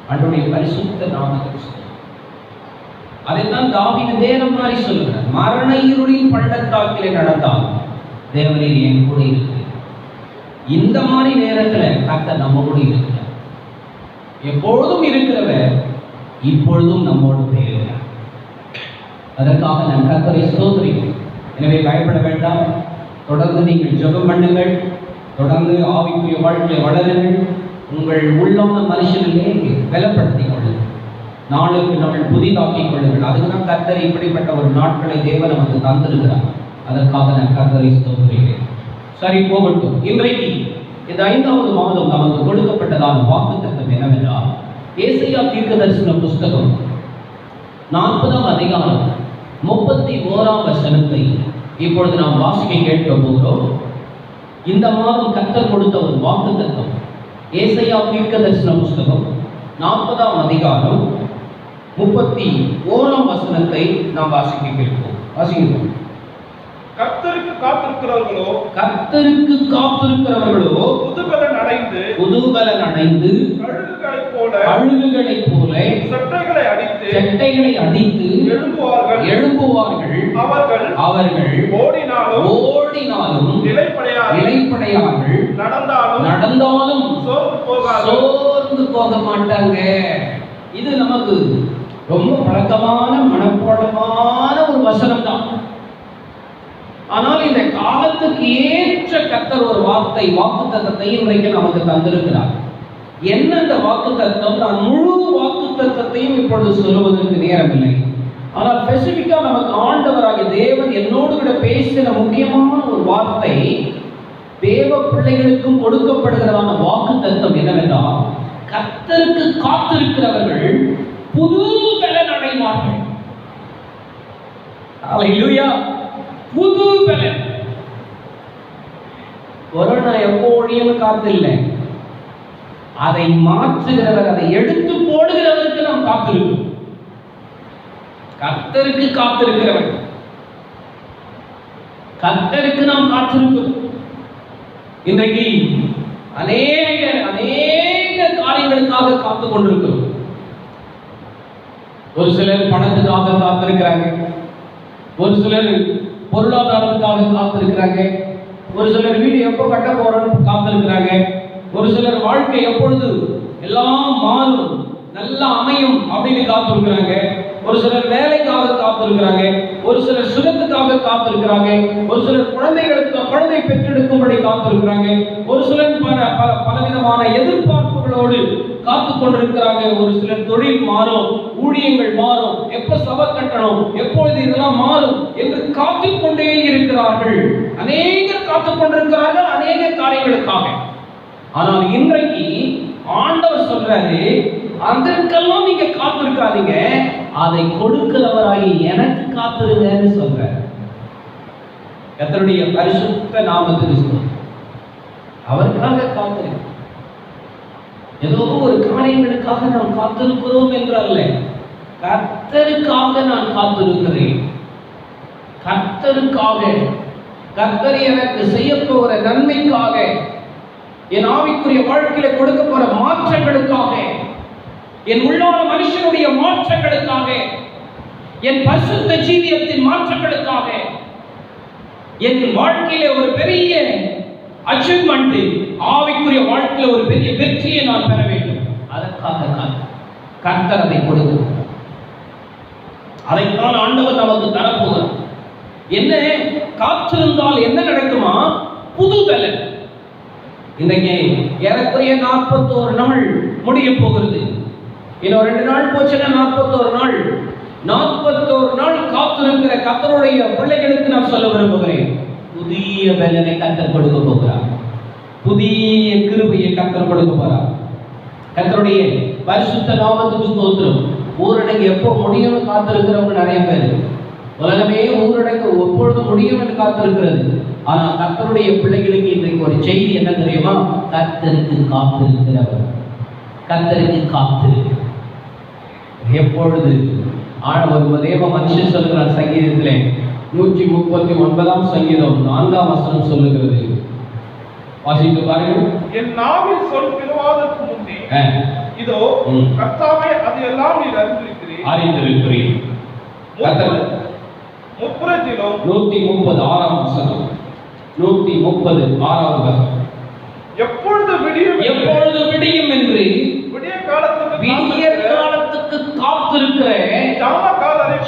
[SPEAKER 1] ஆண்டவருடைய பரிசுத்த நாமத்துக்கு அதைத்தான் தாவீது வேற மாதிரி சொல்லுகிறார். மரண இருளின் பள்ளத்தாக்கிலே நடந்தால் தேவரீர் என் கூட இருக்கிறார். இந்த மாதிரி நேரத்துல கர்த்தர் நம்மோடு இருக்கிறார். எப்பொழுதும் இருக்கிறவர் இப்பொழுதும் நம்மோடு இருக்கிறார். அதற்காக நான் கர்த்தரை ஸ்தோத்திரிக்கிறேன். எனவே பயப்பட வேண்டாம். தொடர்ந்து நீங்கள் ஜெபம் பண்ணுங்கள். தொடர்ந்து ஆவிக்குரிய வாழ்க்கையை வளருங்கள். உங்கள் உள்ளான மனுஷனிலே பலப்படுத்திக் கொள்ளுங்கள். நாளுக்கு நாள் புதிதாக்கிக் கொள்ளுங்கள். அதுக்குதான் கர்த்தர் இப்படிப்பட்ட ஒரு நாட்களை தேவன் நமக்கு தந்திருக்கிறார். அதற்காக நான் கர்த்தரை ஸ்தோத்திரிக்கிறேன். சரி, போகட்டும். இன்றைக்கு இந்த 5வது மாதம் நமக்கு கொடுக்கப்பட்டதான வாக்குத்தத்தம் என்னவென்றால், ஏசாயா தீர்க்கதரிசன புஸ்தகம் 40ஆம் அதிகாரம் 31ஆம் வசனத்தை இப்பொழுது நாம் வாசிக்க கேட்க போகிறோம். இந்த மாதம் கர்த்தர் கொடுத்த ஒரு வாக்குத்தத்தம். ஏசாயா தீர்க்கதரிசன புஸ்தகம் 40ஆம் அதிகாரம் 31ஆம் வசனத்தை நாம் வாசிக்க கேட்போம். வாசிக்கிறோம்.
[SPEAKER 2] கர்த்தருக்கு காத்திருக்கிறவர்களோ புதுபலன் அடைந்து
[SPEAKER 1] கழுகுகளைப் போல செட்டைகளை அடித்து எழும்புவார்கள். அவர்கள் ஓடினாலும் நிலைப்படையார்கள். நடந்தாலும் சோர்ந்து போக மாட்டாங்க. இது நமக்கு ரொம்ப பழக்கமான மனப்பாடமான ஒரு வசனம் தான். ஆனால் இந்த காலத்துக்கு ஏற்ற கர்த்தர் ஒரு வாக்குத்தத்தத்தை இன்றைக்கு நமக்கு தந்திருக்கிறார். என்ன இந்த வாக்குத்தத்தம்? நான் முழு வாக்குத்தத்தத்தையும் இப்பொழுது சொல்லுவதற்கு நேரமில்லை. ஆனால் ஸ்பெசிபிக்கா நமக்கு ஆண்டவராகிய தேவன் என்னோடு கூட பேசின முக்கியமான ஒரு வார்த்தை, தேவ பிள்ளைகளுக்கும் கொடுக்கப்படுகிறதான வாக்குத்தத்தம் என்னவென்றால், கர்த்தருக்கு காத்திருக்கிறவர்கள் புது பலன் அடைவார்கள். அல்லேலூயா! புது பலன். கொரோனா எப்போ ஒழியும் காத்தில்லை, அதை மாற்றுகிறவர், அதை எடுத்து போடுகிறவருக்கு நாம் காத்திருக்கிறோம். கர்த்தருக்கு காத்திருக்கிறவர், கர்த்தருக்கு நாம் காத்திருக்கிறோம். இன்றைக்கு அநேக காரியங்களுக்காக காத்துக் கொண்டிருக்கிறோம். ஒரு சிலர் பணத்துக்காக காத்திருக்கிறாங்க, ஒரு சிலர் பொருளாதாரத்துக்காக காத்திருக்கிறாங்க, ஒரு சிலர் வீடு எப்போ கட்ட போறோம்னு காத்திருக்கிறாங்க, ஒரு சிலர் வாழ்க்கை எப்பொழுது எல்லாம் மாறும் நல்லா அமையும் அப்படின்னு காத்திருக்கிறாங்க, ஒரு சிலர் வேலைக்காக காத்திருக்கிறாங்க, ஒரு சிலர் சுகத்துக்காக காத்திருக்கிறாங்க, ஒரு சிலர் குழந்தை பெற்றெடுக்கும்படி காத்திருக்கிறாங்க, ஒரு சிலர் பலவிதமான எதிர்பார்ப்புகளோடு காத்து கொண்டிருக்கிறாங்க, ஒரு சிலர் தொழில் மாறும், ஊழியங்கள் மாறும், எப்ப சபை கட்டணும், எப்பொழுது இதெல்லாம் மாறும் என்று காத்துக்கொண்டே இருக்கிறார்கள். அநேகர் காத்துக் கொண்டிருக்கிறார்கள் அநேக காரியங்களுக்காக. ஆனால் இன்றைக்கு ஆண்டவர் சொல்றாரு, அதற்கெல்லாம் நீங்க காத்திருக்காதீங்க, அதை கொடுக்கிறவராகி எனக்கு காத்திருங்கன்னு சொல்றாரு. கர்த்தருடைய பரிசுத்த நாமத்துக்கு அவருக்காக காத்திருக்க, ஏதோ ஒரு காரியங்களுக்காக நாம் காத்திருக்கிறோம் என்று அல்ல, கர்த்தருக்காக நான் காத்திருக்கிறேன். கர்த்தருக்காக, கர்த்தர் எனக்கு செய்ய போகிற நன்மைக்காக, என் ஆவிக்குரிய வாழ்க்கையில கொடுக்க போற மாற்றங்களுக்காக, என் உள்ளான மனுஷனுடைய மாற்றங்களுக்காக, என் பரிசுத்த ஜீவியத்தின் மாற்றங்களுக்காக, என் வாழ்க்கையில ஒரு பெரிய அச்சீவ்மெண்ட், ஆவிக்குரிய வாழ்க்கையில ஒரு பெரிய வெற்றியை நான் பெற வேண்டும். அதற்காக கர்த்தர் அதை கொடுக்கிறார். அதைத்தான் ஆண்டவர் நமக்கு தரப்போகிறார். என்ன காத்திருந்தால் என்ன நடக்குமா? புது பலன். இன்றைக்கு ஏறக்குறைய 41 நாள் முடிய போகிறது. இன்னும் 2 நாள் போச்சுன்னா 41 நாள். 41 நாள் காத்திருக்கிற கர்த்தருடைய பிள்ளைகளுக்கு நான் சொல்ல விரும்புகிறேன், புதிய பலனை கர்த்தர் கொடுக்க போகிறார். புதிய கிருபையை கர்த்தர் கொடுக்க போகிறார். கர்த்தருடைய பரிசுத்த நாமத்துக்கு ஸ்தோத்திரம். ஊரடங்கு எப்போ முடியும்னு காத்திருக்கிறவங்க நிறைய பேர். உலகமே ஊரடங்கு எப்பொழுது முடியும் என்று காத்திருக்கிறது. ஆனா கர்த்தருடைய பிள்ளைகளுக்கு இன்றைக்கு ஒரு செய்தி என்ன தெரியுமா? கர்த்தருக்கு காத்திருக்கிறவர், கர்த்தருக்கு காத்திரு. எப்பொழுது ஒரு தேவ மனுஷன் சொல்கிறார் சங்கீதத்திலே 139ஆம் சங்கீதம் 4ஆம் வசனம் சொல்லுகிறது. வாசித்து பாருங்கள்.
[SPEAKER 2] என் நாவில் சொல் பிறவாதற்கு முன்னே இதோ கர்த்தாவே அதையெல்லாம் நீர் அறிந்திருக்கிறீர். முப்புறத்திலும் 136ஆம் வசனம், 136ஆம் வசனம். எப்பொழுது விடியும் என்று விடிய காலத்துக்கு காத்திருக்கிற ஜாமக்காரரை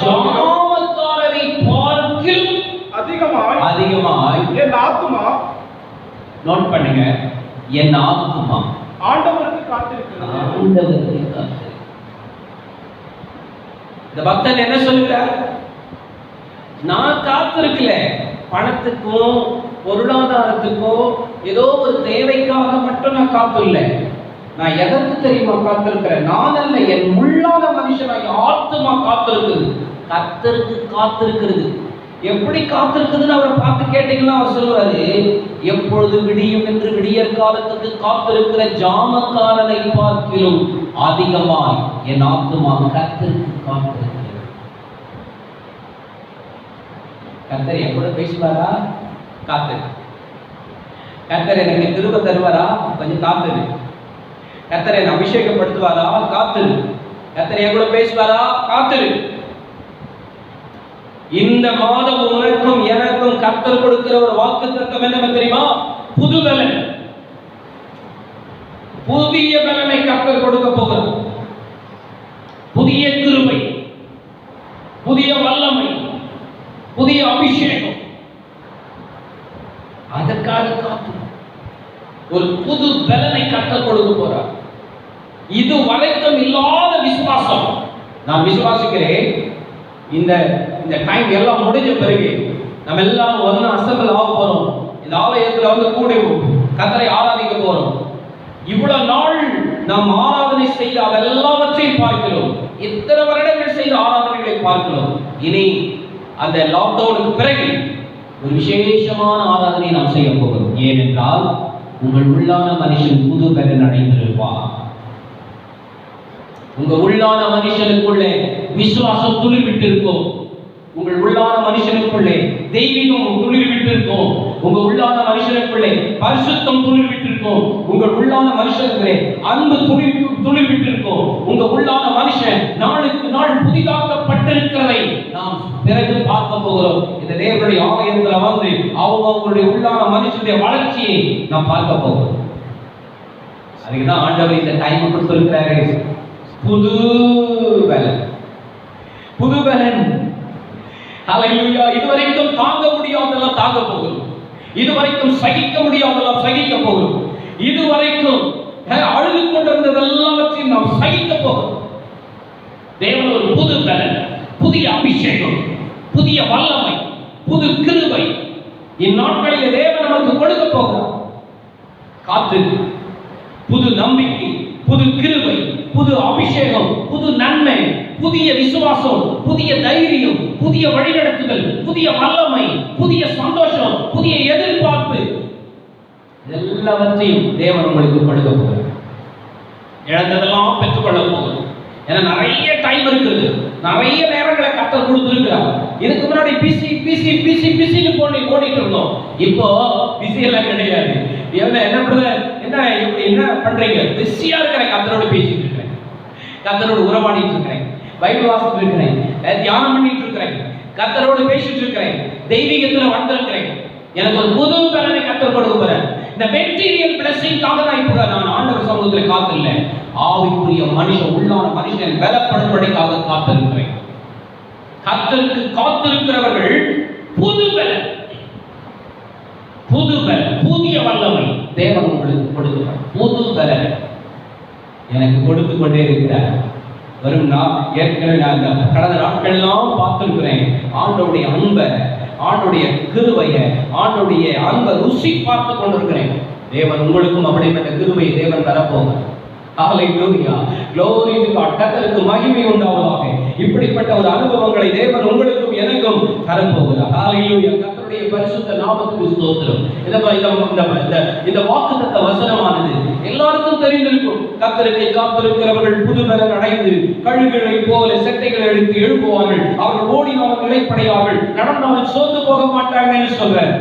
[SPEAKER 2] பார்க்கிலும் அதிகமாய் என் ஆத்துமா, நோட் பண்ணுங்க, என் ஆத்துமா ஆண்டவருக்கு காத்திருக்கிறது. இந்த பக்தன் என்ன சொல்லுகிறார்? நான் காத்திருக்கல பணத்துக்கோ பொருளாதாரத்துக்கோ ஏதோ ஒரு தேவைக்காக மட்டும் நான் காத்தில்ல. நான் எதற்கு தெரியுமா காத்திருக்கிறேன்? நான் அல்ல, என் உள்ளான மனுஷனாக ஆத்துமா காத்திருக்குது. கர்த்தருக்கு காத்திருக்கிறது. எப்படி காத்திருக்குதுன்னு அவரை பார்த்து கேட்டீங்கன்னா அவர் சொல்லுவாரு, எப்பொழுது விடியும் என்று விடியற் காலத்துக்கு காத்திருக்கிற ஜாமக்காரனை பார்க்கிலும் அதிகமாய் என் ஆத்துமா கர்த்தருக்கு காத்திருக்கிறது. கர்த்தர் எப்பொழுது பேசுவாரா? காத்திரு. கர்த்தர் எனக்கு திரும்ப தருவாரா? கொஞ்சம் காத்திரு. கர்த்தர் என்னை அபிஷேகப்படுத்துவாரா? காத்திரு. கர்த்தர் என் கூட பேசுவாரா? காத்திரு. இந்த மாதம் உனக்கும் எனக்கும் கர்த்தர் கொடுக்கிற ஒரு வாக்குத்தத்தம் என்ன தெரியுமா? புது பலன், புதிய பலனை கர்த்தர் கொடுக்க போகிறார். புதிய கிருபை, புதிய வல்லமை, புதிய அபிஷேகம்,
[SPEAKER 1] ஒரு புது பலனை கற்றுக் கொடுக்க போறார். இது வரைக்கும் இல்லாத விசுவாசம். நான் விசுவாசிக்கிறேன் இந்த இந்த டைம் எல்லாம் முடிஞ்ச பிறகு நம்ம எல்லாம் ஒண்ணு அசம்பிள் ஆக போறோம். இந்த ஆலயத்துல வந்து கூடி கர்த்தரை ஆராதிக்க போறோம். இவ்வளவு நாள் நாம் ஆராதனை செய்த அதெல்லாவற்றையும் பார்க்கிறோம். இத்தனை வருடங்கள் செய்த ஆராதனைகளை பார்க்கிறோம். இனி அந்த லாக்டவுனுக்கு பிறகு ஒரு விசேஷமான ஆராதனை நாம் செய்ய போகிறோம். ஏனென்றால் உங்கள் உள்ளான மனுஷன் புது பலன் அடைந்திருப்பார். உங்க உள்ளான மனுஷனுக்குள்ளே விசுவாசம் துளிர்விட்டு இருக்கும். உங்கள் உள்ளான மனுஷனுக்குள்ளே தெய்வீகம் துளிர்விட்டு இருக்கும். உங்க உள்ளான மனுஷனுக்குள்ளே பரிசுத்தம் துளிர்விட்டு இருக்கும். உங்கள் உள்ளான மனுஷனுக்குள்ளே அன்பு துளிர்விட்டு இருக்கும். உங்க உள்ளான மனுஷன் நாளுக்கு நாள் புதிதாக்கப்பட்டிருக்கிறதை நாம் பிறகு பார்க்க போகிறோம். இந்த தேவனுடைய ஆலயத்துல வந்து அவங்களுடைய உள்ளான மனுஷனுடைய வளர்ச்சியை நாம் பார்க்க போகிறோம். அதுக்குதான் ஆண்டவர் இந்த டைம் கொடுத்திருக்கிறாரு. புது பலன், புது பலன். ஹல்லேலூயா. இதுவரைக்கும் தாங்க முடியாதெல்லாம் தாங்க போகிறோம். இதுவரைக்கும் சகிக்க முடியாதெல்லாம் சகிக்க போகிறோம். இதுவரைக்கும் அழுது கொண்டிருந்ததெல்லாம் நாம் சகிக்க போகிறோம். தேவன் ஒரு புது பலன், புதிய அபிஷேகம், புதிய வல்லமை, புது கிருபை இந்நாட்களிலே தேவன் நமக்கு கொடுக்க போகிறார். காத்து புது நம்பிக்கை, புது கிருபை, புது அபிஷேகம், புது நன்மை, புதிய விசுவாசம், புதிய தைரியம், புதிய வழிநடத்துதல், புதிய வல்லமை, புதிய சந்தோஷம், புதிய எதிர்பார்ப்பு, எல்லாவற்றையும் தேவன் உங்களுக்கு கொடுக்க போகிறார். இழந்ததெல்லாம் பெற்றுக்கொள்ள போகிறோம். ஏன்னா நிறைய டைம் இருக்குது, நிறைய நேரங்களை கர்த்தர் கொடுத்திருக்கிறார். இதுக்கு முன்னாடி பிசி பிசி பிசி பிசின்னு ஓடிட்டு இருந்தோம். இப்போ பிசி எல்லாம் கிடையாது. என்ன பண்றீங்க? பிஸியா இருக்கிறேன், கர்த்தரோட பேசிட்டு இருக்கிறேன், கர்த்தரோட உறவாடிட்டு இருக்கிறேன், பைபிள் வாசிட்டு இருக்கிறேன், தியானம் பண்ணிட்டு இருக்கிறேன், கர்த்தரோடு பேசிட்டு இருக்கிறேன், தெய்வீகத்துல வந்திருக்கிறேன். எனக்கு ஒரு புது பலனை கர்த்தர் கொடுக்க போறார். இந்த மெட்டீரியல் பிளஸிங்காக தான் இப்போ நான் ஆண்டவர் சமூகத்தில் காத்தில்லை, ஆவிக்குரிய மனுஷன், உள்ளான மனுஷன் பலப்படும்படிக்காக காத்திருக்கிறேன். கர்த்தருக்கு காத்திருக்கிறவர்கள் புது பலன், புது பலன், புதிய வல்லமை தேவன் உங்களுக்கு கொடுக்கிறார். புது பலன் எனக்கு கொடுத்து கொண்டே இருக்கிறார். வரும் ஏற்கனவே நான் கடந்த நாட்களெல்லாம் பார்த்திருக்கிறேன். ஆண்டவருடைய அன்பை, ஆண்டவருடைய கிருபையை, ஆண்டவருடைய அன்பை ருசி பார்த்து கொண்டிருக்கிறேன். தேவன் உங்களுக்கும் அப்படிப்பட்ட கிருபையை தேவன் தரப்போகிறார். ஹல்லேலூயா, glory to God. கர்த்தருக்கு மகிமை உண்டாவதாக. இப்படிப்பட்ட ஒரு அனுபவங்களை தேவன் உங்களுக்கும் எனக்கும் தரப்போகிறார். ஹல்லேலூயா, கர்த்தருடைய பரிசுத்த நாமத்துக்கு ஸ்தோத்திரம். இந்த வாக்குத்தத்த வசனமானது எல்லாருக்கும் தெரிந்திருக்கும். கர்த்தருக்கு காத்திருக்கிறவர்கள் புது பலன் அடைந்து கழுகுகளை போல செட்டைகளை எடுத்து எழுப்புவார்கள். அவர்கள் ஓடினாலும் இளைப்படையார்கள், நடந்தாலும் சோர்ந்து போக மாட்டாங்கன்னு சொல்றார்.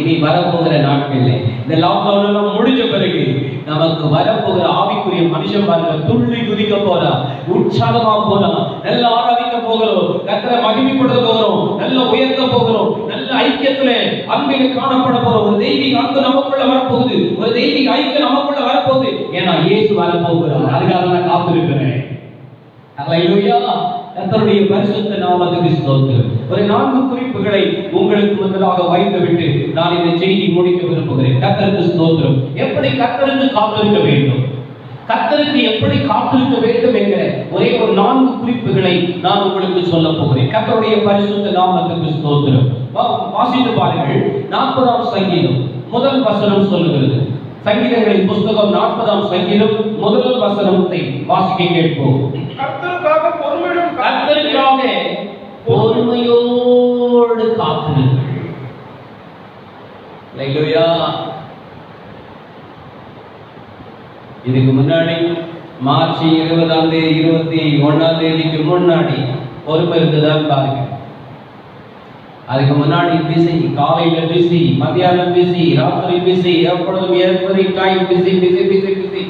[SPEAKER 1] இனி வரப்போகிற நாட்களில் இந்த லாக்டவுன் எல்லாம் முடிஞ்ச பிறகு நமக்கு வரப்போகிற ஆவிக்குரிய மனுஷன் பாருங்க, துள்ளி குதிக்க போறா, உற்சாகமா போறா, நல்ல ஆராதிக்க போகிறோம், கர்த்தரை மகிமைப்படுத்த போகிறோம், நல்ல உயர்த்த போகிறோம், நல்ல ஐக்கியத்திலே அன்பிலே காணப்பட போறோம். ஒரு தெய்வீக அன்பு நமக்குள்ள வரப்போகுது, ஒரு தெய்வீக ஐக்கியம் நமக்குள்ள வரப்போகுது. ஏன்னா இயேசு வரப்போகிறார். அதுக்காக நான் காத்திருக்கிறேன். ஹல்லேலூயா, கர்த்தருடைய பரிசுத்த நாமத்துக்கு ஸ்தோத்திரம். ஒரு 4 குறிப்புகளை உங்களுக்கு முன்னதாக வைத்துவிட்டு நான் இந்த செய்தி முடிக்க விரும்புகிறேன். கர்த்தருக்கு ஸ்தோத்திரம். எப்படி கர்த்தருக்கு காத்திருக்க வேண்டும், கர்த்தருக்கு எப்படி காத்திருக்க வேண்டும் என்கிற ஒரே ஒரு 4 குறிப்புகளை நான் உங்களுக்கு சொல்ல போகிறேன். கர்த்தருடைய பரிசுத்த நாமத்துக்கு ஸ்தோத்திரம். வாசித்து பாருங்கள். 40ஆம் சங்கீதம் முதல் வசனம் சொல்லுகிறது. சங்கீதங்களின் புஸ்தகம் 40ஆம் சங்கீதம் முதல் வசனத்தை வாசிக்க கேட்போம். கர்த்தருக்காக பொறுமையோடு காத்திருங்கள். ஹல்லேலூயா. இதுக்கு முன்னாடி மார்ச் 20ஆம் தேதி 21ஆம் தேதிக்கு முன்னாடி பொறுமை இருந்ததான் பாருங்க. அதுக்கு முன்னாடி பிஸி, காலையில பிஸி, மத்தியானம் பிஸி, ராத்திரி பிஸி, எப்பொழுதும் every time busy busy busy busy.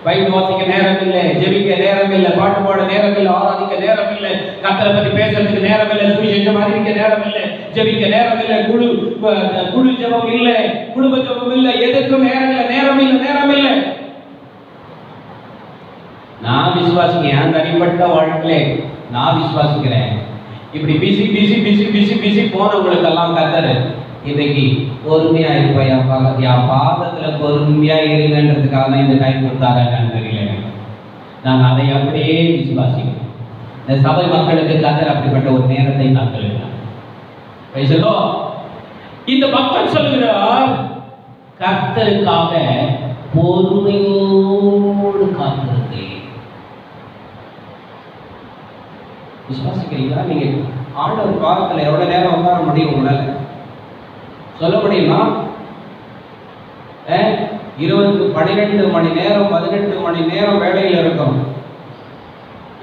[SPEAKER 1] Bible வாசிக்க நேரம் இல்லை, ஜெபிக்க நேரம் இல்லை, பாட்டு பாட நேரம் இல்லை, ஆராதிக்க நேரம் இல்லை, கர்த்தரை பற்றி பேசுறதுக்கு நேரம் இல்லை, சுவிசேஷம் அறிவிக்க நேரம் இல்லை, ஜெபிக்க நேரம் இல்லை, குழு ஜெபம் இல்லை, குடும்ப ஜெபம் இல்லை, எதுக்கும் நேரம் இல்லை, நேரம் இல்லை, நேரம் இல்லை. நான் விசுவாசிக்கிறேன், என் தனிப்பட்ட வாழ்க்கையில நான் விசுவாசிக்கிறேன். இப்படி busy busy busy busy busy போனவங்களுக்கெல்லாம் கர்த்தர் இன்னைக்கு பொறுமையா இருப்பேன், என் பாதத்துல பொறுமையா இருங்கன்றதுக்காக தான் இந்த டைம் கொடுத்தாங்கன்னு தெரியல. நான் அதை அப்படியே விசுவாசிக்கிறேன். இந்த சபை மக்களுக்கு கர்த்தர் அப்படிப்பட்ட ஒரு நேரத்தை தந்திருக்கிறார். இந்த பக்தன் சொல்லுகிறார், கர்த்தருக்காக பொறுமையோடு காத்திருந்தேன். விசுவாசிக்கிறீங்களா? நீங்க ஆண்டவர் பாதத்துல எவ்வளவு நேரம் உட்கார முடியும் உங்களால? சொல்ல முடியுமா? 12 மணி நேரம் 18 மணி நேரம் வேலையில் இருக்கும்.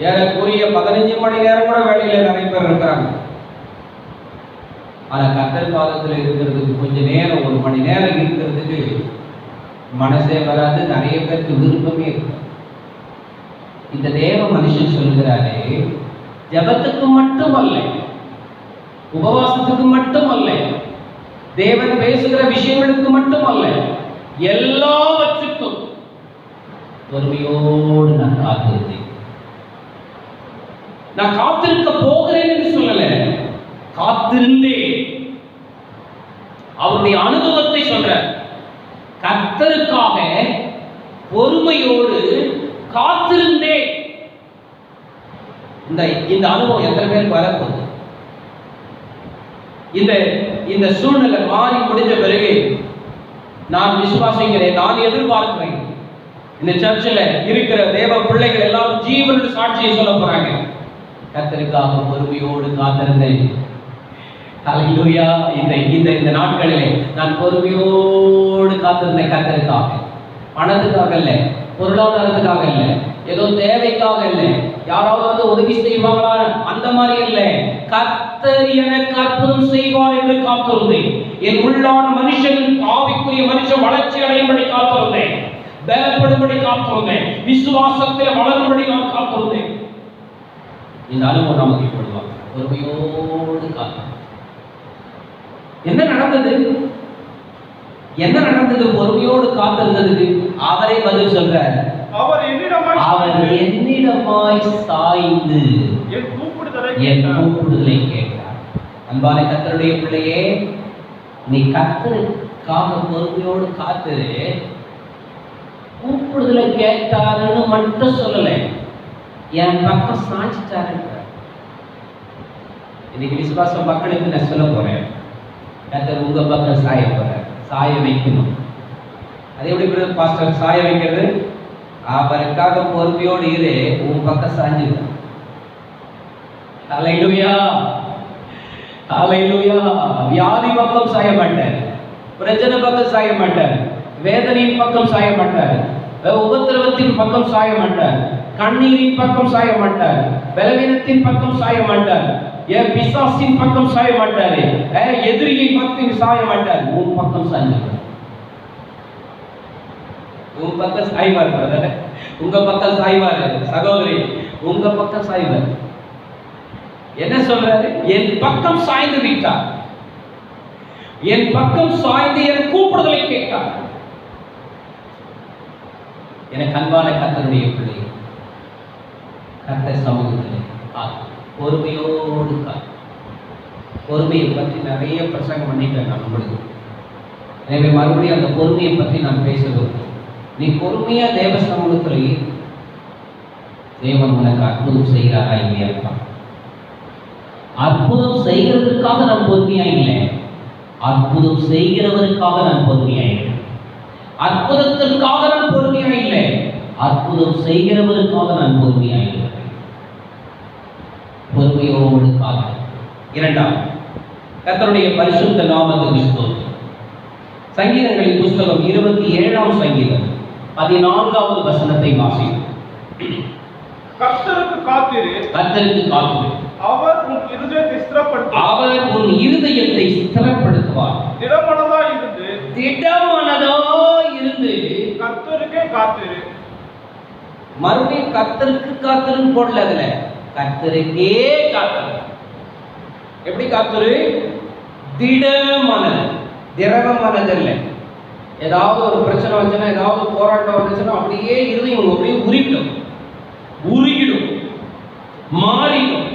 [SPEAKER 1] ஏறக்குறைய 15 மணி நேரம் கூட வேலையில நிறைய பேர் இருக்கிறாங்க. ஆனா கர்த்தர் பாதத்துல இருக்கிறதுக்கு கொஞ்ச நேரம், 1 மணி நேரம் இருக்கிறதுக்கு மனசே வராது. நிறைய பேருக்கு விருப்பமே இருக்கு. இந்த தேவ மனுஷன் சொல்கிறாரே, ஜபத்துக்கு மட்டுமல்ல, உபவாசத்துக்கு மட்டுமல்ல, தேவன் பேசுகிற விஷயங்களுக்கு மட்டுமல்ல, எல்லாவற்றுக்கும் பொறுமையோடு நான் காத்திருந்தேன். நான் காத்திருக்க போகிறேன் என்று சொல்லல, காத்திருந்தேன். அவருடைய அனுபவத்தை சொல்ற, கர்த்தருக்காக பொறுமையோடு காத்திருந்தேன். இந்த அனுபவம் எத்தனை பேருக்கு வரப்போகுது? இந்த சூழ்நிலை மாறி முடிஞ்ச பிறகு நான் விசுவாசிக்கிறேன், நான் எதிர்பார்க்கிறேன், இந்த சர்ச்சில் இருக்கிற தேவ பிள்ளைகள் எல்லாரும் ஜீவனோட சாட்சியை சொல்ல போறாங்க. கர்த்தருக்காக பொறுமையோடு காத்திருந்தேன். ஹல்லேலூயா. இந்த நாட்களிலே நான் பொறுமையோடு காத்திருந்தேன். கர்த்தருக்காக, பணத்துக்காக இல்லை, பொருளாதாரத்துக்காக இல்லை, ஏதோ தேவைக்காக இல்லை, யாராவது வந்து உதவி செய்வாங்களா அந்த மாதிரி இல்லை. கர்த்தர் எனக்கு அற்புதம் செய்வார் என்று காத்திருந்தேன். என் உள்ளான மனுஷன், ஆவிக்குரிய மனுஷன் வளர்ச்சி அடையும்படி காத்திருந்தேன், பலப்படும்படி காத்திருந்தேன், விசுவாசத்தில் வளரும்படி நான் காத்திருந்தேன். இந்த அனுபவம் நமக்கு இப்படிதான், பொறுமையோடு காத்திருந்தேன். என்ன நடந்தது? என்ன நடந்தது? பொறுமையோடு காத்திருந்ததுக்கு அவரே பதில் சொல்றார். அவர் என்னிடமாய் சாய்ந்து என் கூப்பிடுதலை கேட்டார். அன்பான கர்த்தருடைய பிள்ளையே, நீ கர்த்தருக்காக பொறுமையோடு காத்திரு. கூப்பிடுதலை கேட்டாருன்னு மட்டும் சொல்லல, என் பக்கம் சாய்ச்சிட்டாரு. இன்னைக்கு விசுவாசம் மக்களுக்கு நான் சொல்ல போறேன், கர்த்தர் உங்க பக்கம் சாய போறார், சாய வைக்கணும். அது எப்படி பாஸ்டர் சாய வைக்கிறது? அவருக்காக பொறுமையோடு இரு, உன் பக்கம் சாஞ்சிரு. ஹல்லேலூயா, ஹல்லேலூயா. வியாதி பக்கம் சாய மாட்டார், பிரச்சனை பக்கம் சாய மாட்டார், வேதனையின் பக்கம் சாய மாட்டார், உபத்திரவத்தின் பக்கம் சாய மாட்டார், கண்ணீரின் பக்கம் சாய மாட்டார், பலவீனத்தின் பக்கம் சாய மாட்டார், பிசாசின் பக்கம் சாய மாட்டாரு, எதிரியை பக்கம் சாய மாட்டார், உன் பக்கம் சாய்ந்தார். உன் பக்கம் சாய்வார், உங்க பக்கம் சாய்வாரு சகோதரி, உங்க பக்கம் சாய்வார். என்ன சொல்றாரு? என் பக்கம் சாய்ந்து விட்டார், என் பக்கம் சாய்ந்து என் கூப்பிடுதலை கேட்டார். எனக்கு அன்பான கர்த்தருடைய பிள்ளை, கர்த்தர் சமூகத்திலே பொறுமையோடு பொறுமையை பற்றி நிறைய பிரசங்கம் பண்ணிட்டேன் நான் உங்களுக்கு. எனவே மறுபடியும் அந்த பொறுமையை பற்றி நான் பேசுகிறேன். நீ பொறுமையா தேவ சமூகத்தில் தேவன் உனக்கு அற்புதம் செய்கிறாரா இல்லையா? அற்புதம் செய்கிறதுக்காக நான் பொறுமையா இல்லை, அற்புதம் செய்கிறவருக்காக நான் பொறுமையா இல்லை. அற்புதத்திற்காக நான் பொறுமையா இல்லை, அற்புதம் செய்கிறவருக்காக நான் பொறுமையா இல்லை. பொறுமையோடு காத்து. இரண்டாம், கர்த்தருடைய பரிசுத்த நாமத்துக்கு ஸ்தோத்திரம். சங்கீதங்களின் புஸ்தகம் 27ஆம் சங்கீதம் 14வது வசனத்தை வாசிக்கிறோம்.
[SPEAKER 2] கர்த்தருக்கு காத்திரு,
[SPEAKER 1] கர்த்தருக்கு காத்திரு,
[SPEAKER 2] அவர் உன் இருதயத்தை ஸ்திரப்படுத்துவார்,
[SPEAKER 1] அவர் உன் இருதயத்தை ஸ்திரப்படுத்துவார்.
[SPEAKER 2] திடமனதாய் இருந்து கர்த்தருக்கே காத்திரு.
[SPEAKER 1] மறுபடியும் கர்த்தருக்கு காத்திருன்னு போடல, அதுல கர்த்தருக்கே காத்திரு. எப்படி காத்திரு? திடமனது, திரவ மனதல்ல. ஏதாவது ஒரு பிரச்சனை வந்துச்சுன்னா, ஏதாவது போராட்டம் வந்துச்சுன்னா அப்படியே இருதயம் அப்படியே உருகிடும், மாறிடும்.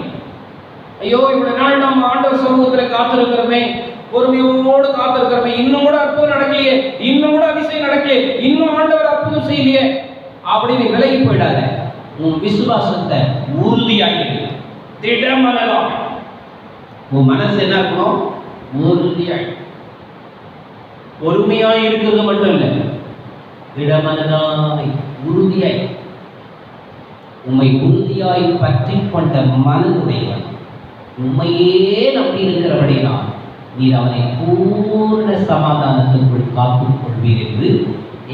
[SPEAKER 1] ஐயோ இவ்வளவு நாள் நம்ம ஆண்டவர் சமூகத்துல காத்திருக்கிறோமே, பொறுமையோடு காத்திருக்கிறவன் இன்னும் கூட அற்புதம் நடக்கலையே, இன்னும் கூட அதிசயம் நடக்கலையே, இன்னும் ஆண்டவர் அற்புதம் செய்யலையே அப்படின்னு விலகி போயிடாத. உன் விசுவாசத்தை உறுதியாகி திடமனதாக, உன் மனசு என்ன இருக்கணும்? உறுதியாகி. பொறுமையாய் இருக்கிறது மட்டும் இல்லை, திடமனதாய் உறுதியாய். உம்மை உறுதியாய் பற்றி கொண்ட மனதுடையவன் உண்மையே நம்பி இருக்கிறபடினால் நீர் அவனை பூர்ண சமாதானத்திற்குள் காத்துக் கொள்வீர் என்று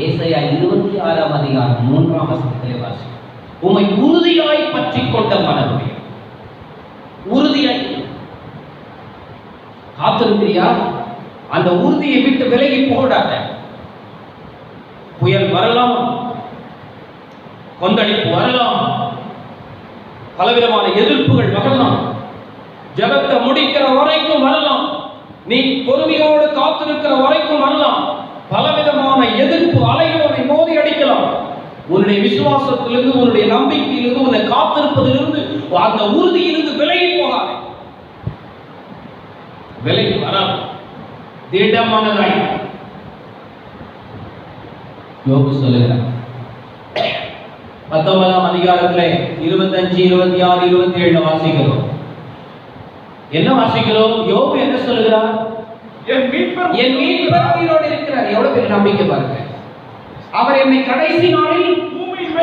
[SPEAKER 1] ஏசாயா 26ஆம் அதிகாரம் 3ஆம் வசனத்திலே வாசிக்கிறோம். உம்மை உறுதியாய் பற்றி கொண்ட மனதுடைய உறுதியாய் காத்திருக்கிறியா? அந்த உறுதியை விட்டு விலகி போடாத. புயல் வரலாம், கொந்தளிப்பு வரலாம், பலவிதமான எதிர்ப்புகள் வரலாம், ஜெபத்தை முடிக்கிற வரைக்கும் வரலாம், நீ பொறுமையோடு காத்திருக்கிற வரைக்கும் வரலாம். பலவிதமான எதிர்ப்பு அலைகள் உன்னை மோதி அடிக்கலாம். உன்னுடைய விசுவாசத்திலிருந்து, உன்னுடைய நம்பிக்கையிலிருந்து, உன்னை காத்திருப்பதிலிருந்து, அந்த உறுதியிலிருந்து விலகி போகாதே. விலகி வராது. திடமானதாய் யோபு சொல்லுகிறார் 19ஆம் அதிகாரத்திலே 25, 26, 27 வாசிக்கிறோம். என்ன வாசிக்கிறோம்? யோபு என்ன சொல்லுகிறார்? என் மீட்பர் உயிரோடு இருக்கிறார். எவ்வளவு பெரிய நம்பிக்கை பாருங்க. அவர் என்னை கடைசி நாளில் பூமியின்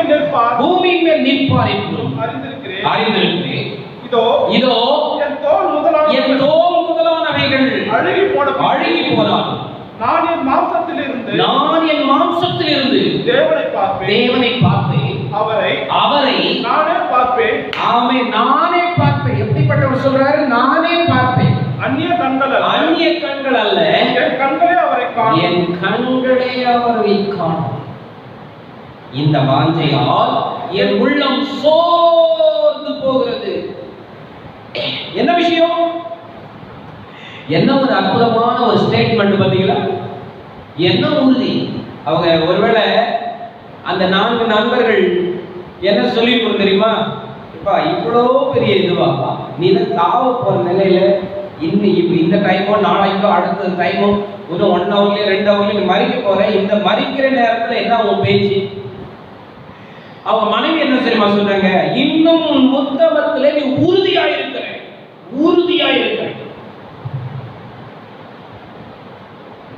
[SPEAKER 1] மேல் நிற்பார் என்றும் அறிந்திருக்கிறேன். இதோ என் தோல் முதலானவைகள் அழுகி போனாலும் நான் என் மாம்சத்திலிருந்து தேவனை பார்ப்பேன். அவரை நானே பார்ப்பேன். ஆமென், நானே பார்ப்பேன். எப்படிப்பட்டவர் சொல்றாரு? நானே பார்ப்பேன். அந்நிய கண்கள் அல்ல, என் கண்களே அவரை காணும். இந்த வாஞ்சையால் என் உள்ளம் சோர்ந்து போகிறது. என்ன விஷயம்? என்ன ஒரு அற்புதமான ஒரு ஸ்டேட்மெண்ட் பாத்தீங்களா? என்ன உறுதி! அவங்க ஒருவேளை அந்த 4 நண்பர்கள் என்ன சொல்லி தெரியுமா? இப்பா இவ்வளோ பெரிய இதுவாப்பா, நீ தான் தாவ போற நிலையில இந்த டைமோ நாளைக்கோ அடுத்த டைமோ ஒரு 1 ஹவர்லயே 2 ஹவர்லயே நீ மறிக்க போற. இந்த மறிக்கிற நேரத்துல என்ன உன் பேச்சு? அவங்க மனைவி என்ன தெரியுமா சொன்னாங்க? இன்னும் உத்தமத்திலே நீ உறுதியாயிருக்கிற.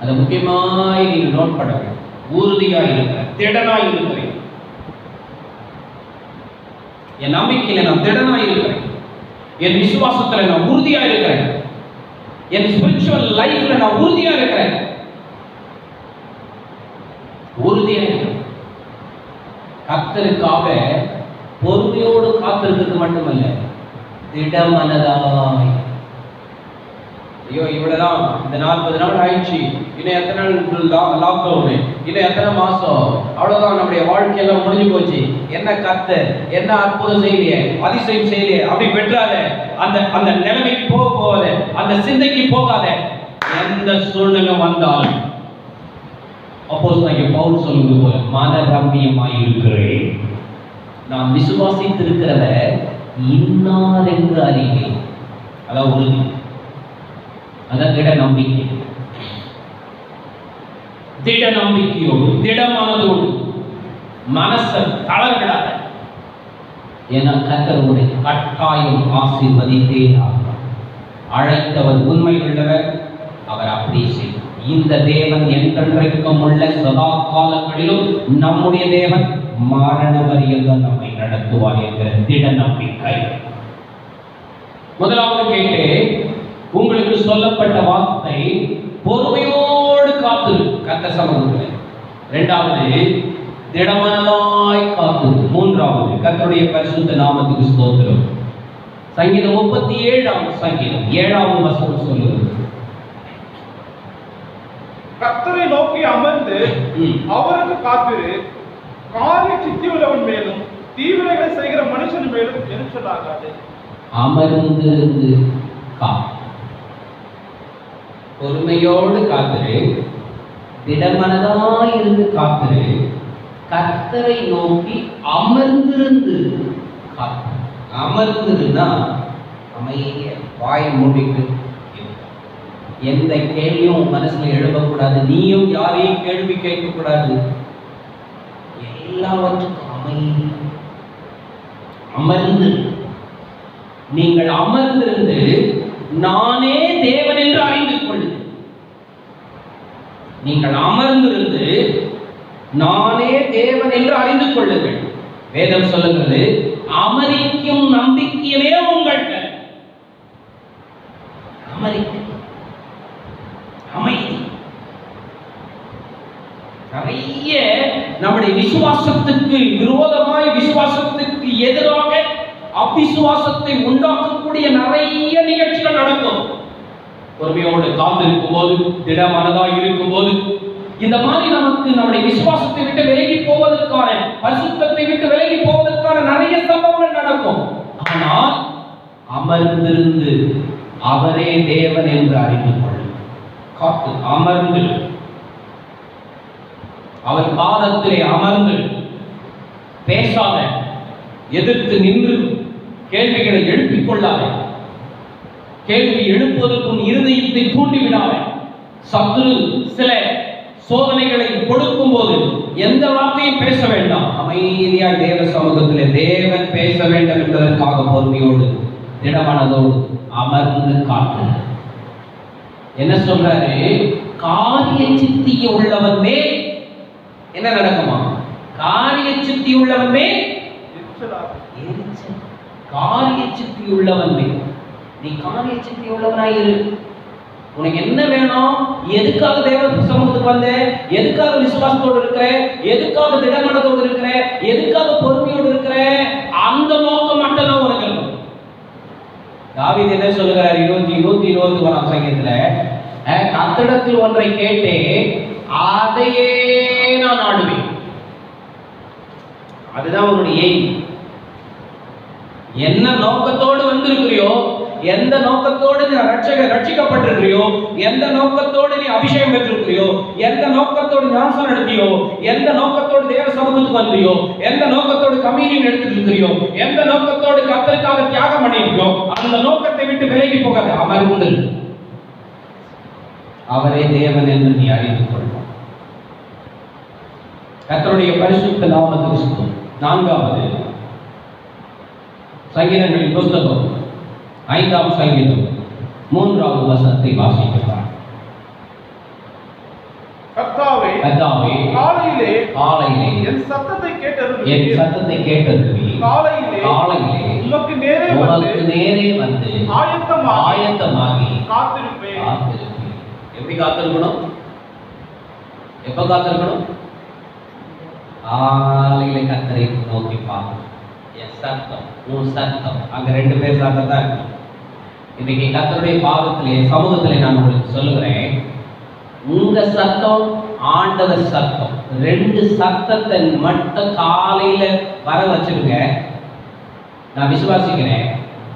[SPEAKER 1] அது முக்கியமாய் நீ நோட் பண்ண வேண்டும். உறுதியாயிருக்கிற, திடனாயிருக்கிறேன். என் நம்பிக்கையில நான் திடனாயிருக்கிறேன். என் விசுவாசத்துல நான் உறுதியா இருக்கிறேன். என் ஸ்பிரிச்சுவல் லைஃப்ல நான் உறுதியா இருக்கிறேன். உறுதியா இருக்கிறேன். கர்த்தருக்காக பொறுமையோடு காத்திருக்கிறது மட்டுமல்ல, திடமனதாய். ஐயோ இவ்வளவுதான், இந்த 40 நாள் ஆயிடுச்சு, இன்னும் எத்தனை நாள் லாக்டவுன், இன்னும் எத்தனை மாசம், அவ்வளவுதான் நம்முடைய வாழ்க்கையெல்லாம் முடிஞ்சு போச்சு, என்ன கர்த்தர் என்ன அற்புதம் செய்யலையே, அதிசயம் செய்யலையே அப்படி பெற்றாத. அந்த நிலைமைக்கு போகாத, அந்த சிந்தைக்கு போகாத. எந்த சூழ்நிலை வந்தாலும் அப்போஸ்தலனாகிய பவுல் சொல்வது போல மனரம்மியமாய் இருக்கிறேன். நான் விசுவாசித்திருக்கிறத இன்னார் என்று அறிவேன். அதான் உறுதி, அதான் திட நம்பிக்கை. திட நம்பிக்கையோடு, திடமானதோடு மனசை தளர்விடாத. ஏன்னா கர்த்தர் உன்னை கட்டாயம் ஆசீர்வதித்தே ஆகிறார். அழைத்தவர் உண்மை உள்ளவர், அவர் அப்படி செய்வார். இந்த தேவன் என்றென்றைக்கும் உள்ள சதா காலங்களிலும் நம்முடைய தேவன் மரண வரையில் தான் நம்மை நடத்துவார் என்கிற திட நம்பிக்கை. முதலாவது கேட்டு உங்களுக்கு சொல்லப்பட்ட வார்த்தை பொறுமையோடு காத்து கர்த்தர் சமூகத்தில். இரண்டாவது திடமனதாய் காத்து. மூன்றாவது கர்த்தருடைய பரிசுத்த நாமத்துக்கு ஸ்தோத்திரம். சங்கீதம் 37ஆம் சங்கீதம் 7ஆவது வசனம் சொல்லுகிறது,
[SPEAKER 2] கர்த்தரை நோக்கி அமர்ந்து அவருக்கு காத்திரு, காரிய சித்தி உள்ளவன் மேலும் தீவிரங்களை செய்கிற மனுஷன் மேலும் எரிச்சலாகாது.
[SPEAKER 1] அமர்ந்து பொறுமையோடு காத்திரு, திடமனதாய் இருந்து காத்திரு, கர்த்தரை நோக்கி அமர்ந்திருந்து காத்திரு. அமர்ந்திருந்தா அமைதிய வாய் மூடிட்டு எந்த கேள்வியும் உன் மனசுல எழுப்பக்கூடாது. நீயும் யாரையும் கேள்வி கேட்கக்கூடாது. எல்லாவற்றுக்கும் அமைதி. அமர்ந்து நீங்கள் அமர்ந்திருந்து நானே தேவன் என்று அறிந்து கொள்ளுங்கள். நீங்கள் அமர்ந்திருந்து நானே தேவன் என்று அறிந்து கொள்ளுங்கள். வேதம் சொல்லுகிறது, அமரிக்கும் நம்பிக்கையிலே உங்கள்கிட்ட அமைதி. நிறைய நம்முடைய விசுவாசத்துக்கு விரோதமாய், விசுவாசத்துக்கு எதிராக அவிசுவாசத்தை உண்டாக்கக்கூடிய நிறைய நிகழ்ச்சிகள் நடக்கும். பொறுமையோடு காத்திருக்கும் போது, திடமனதாய் இருக்கும் போது, இந்த மாதிரி நமக்கு நம்முடைய விசுவாசத்தை விட்டு விலகி போவதற்கான, பரிசுத்தத்தை விட்டு விலகி போவதற்கான நிறைய சம்பவங்கள் நடக்கும். ஆனால் அமர்ந்திருந்து அவரே தேவன் என்று அறிந்து கொள்ளும். காத்து அமர்ந்து அவர் பாதத்திலே அமர்ந்து பேசாத, எதிர்த்து நின்று கேள்விகளை எழுப்பிக் கொள்ளாத, கேள்வி எழுப்புவதற்கும் இருதயத்தை தூண்டிவிடாத, சத்துரு சில சோதனைகளை கொடுக்கும் போது எந்த வார்த்தையும் பேச வேண்டாம். அமைதியாக தேவ சமூகத்திலே தேவன் பேச வேண்டும் என்பதற்காக பொறுமையோடு திடமனதோடு அமர்ந்து காத்து. என்ன சொல்றாரு? காரிய சித்தி உள்ளவன் மேல் என்ன நடக்குமா? காரிய சித்தி உள்ளவன் மேல் எரிச்சல். காரிய சித்தி உள்ளவன் மேல் நீ காரிய சித்தி உள்ளவனாயிரு. உனக்கு என்ன வேணும்? எதுக்காக தேவ சமூகத்துக்கு வந்த? எதுக்காக விசுவாசத்தோடு இருக்கிற? எதுக்காக திடமனதோடு இருக்கிற? எதுக்காக பொறுமையோடு இருக்கிற? அந்த நோக்கம் மட்டும் தான் உனக்கு இருக்கும். தாவீது என்ன சொல்லுகிறார்? 121 சங்கீதத்துல, கர்த்தரிடத்தில் ஒன்றை கேட்டே அதையே நான் ஆடுவேன். அதுதான் உன்னுடைய எய்ம். என்ன நோக்கத்தோடு வந்திருக்கிறியோ, எந்த நோக்கத்தோடு நீ ரட்சிக்கப்பட்டிருக்கிறியோ, எந்த நோக்கத்தோடு நீ அபிஷேகம் பெற்றிருக்கிறியோ, எந்த நோக்கத்தோடு ஞானஸ்நானம் எடுத்தியோ, எந்த நோக்கத்தோடு தேவ சமூகத்துக்கு வந்தியோ, எந்த நோக்கத்தோடு கம்யூனியன் எடுத்துட்டு இருக்கிறியோ, எந்த நோக்கத்தோடு கர்த்தருக்காக தியாகம் பண்ணியிருக்கியோ, அந்த நோக்கத்தை விட்டு விலகி போகாத. அமர்ந்து அவரே தேவன் என்று நீ அறிந்து கொள்வாய். கர்த்தருடைய பரிசுத்த நாமத்துக்கு ஸ்தோத்திரம். 4வது சங்கீதங்களின் புஸ்தகம் 5ஆம் சங்கீதம் 3வது வசனத்தை வாசிக்கிறார்.
[SPEAKER 3] கர்த்தாவே, காலையிலே என் சத்தத்தை கேட்டருளுவீர். காலையிலே உமக்கு நேரே வந்து ஆயத்தமாகி காத்திருப்பேன்.
[SPEAKER 1] எப்படி காத்திருக்கணும்? எப்ப காத்திருக்கணும்? காலையில கர்த்தரை நோக்கி பார்க்கணும். என் சத்தம், உன் சத்தம், அங்க 2 பேர் சத்தம் தான் இருக்கு. இன்னைக்கு கர்த்தருடைய பாதத்திலே, சமூகத்திலே நான் உங்களுக்கு சொல்லுகிறேன், உங்க சத்தம், ஆண்டவர் சத்தம், 2 சத்தத்தை மட்டும் காலையில வர வச்சிருங்க. நான் விசுவாசிக்கிறேன்,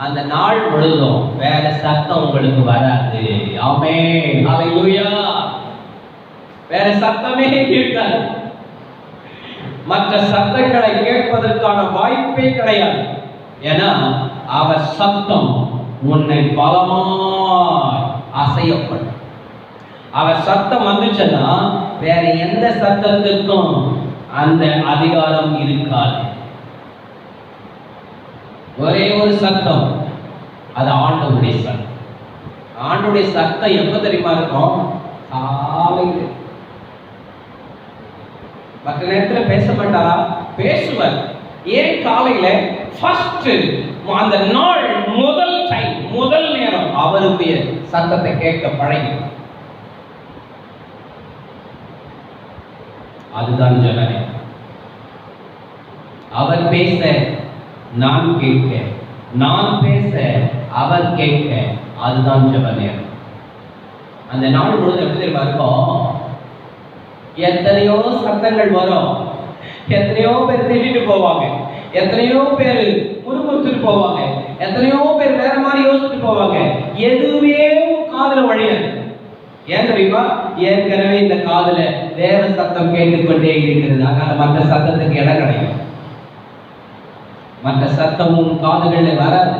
[SPEAKER 1] அந்த நாள் முழுதும் வேற சத்தம் உங்களுக்கு வராது. ஆமென், ஹல்லேலூயா. வேற சத்தமே இருக்காது. மற்ற சத்தங்களை கேட்பதற்கான வாய்ப்பே கிடையாது. ஏன்னா அவர் சத்தம் உன்னை பலமாய் அசையப்படும். அவர் சத்தம் வந்துச்சுன்னா வேற எந்த சத்தத்துக்கும் அந்த அதிகாரம் இருக்காது. ஒரே ஒரு சத்தம், அது ஆண்டவருடைய சத்தம். ஆண்டவருடைய சத்தம் எப்ப தெரியுமா இருக்கும்? காலையில். மற்ற நேரத்தில் பேச மாட்டாரா? பேசுவார். ஏன் காலையில? ஃபர்ஸ்ட் அந்த நாள் முதல் டைம், முதல் நேரம் அவருடைய சத்தத்தை கேட்க பழகி. அதுதான் ஜனனே. அவர் பேச நான் கேட்க, நான் பேச அவர் கேட்க, அதுதான் ஜெப நேரம். அந்த நாள் முழுவதும் எப்படி தெரியுமா இருக்கும்? எத்தனையோ சத்தங்கள் வரும், எத்தனையோ பேர் திட்டிட்டு போவாங்க, எத்தனையோ பேர் முறுமுறுத்துட்டு போவாங்க, எத்தனையோ பேர் வேற மாதிரி யோசிச்சுட்டு போவாங்க. எதுவுமே காதுல வழியாது. ஏன் தெரியுமா? ஏற்கனவே இந்த காதுல வேற சத்தம் கேட்டுக்கொண்டே இருக்கிறது. அதனால மற்ற சத்தத்துக்கு இடம் கிடைக்கும். மற்ற சத்தமும் காதுகளில் வராது.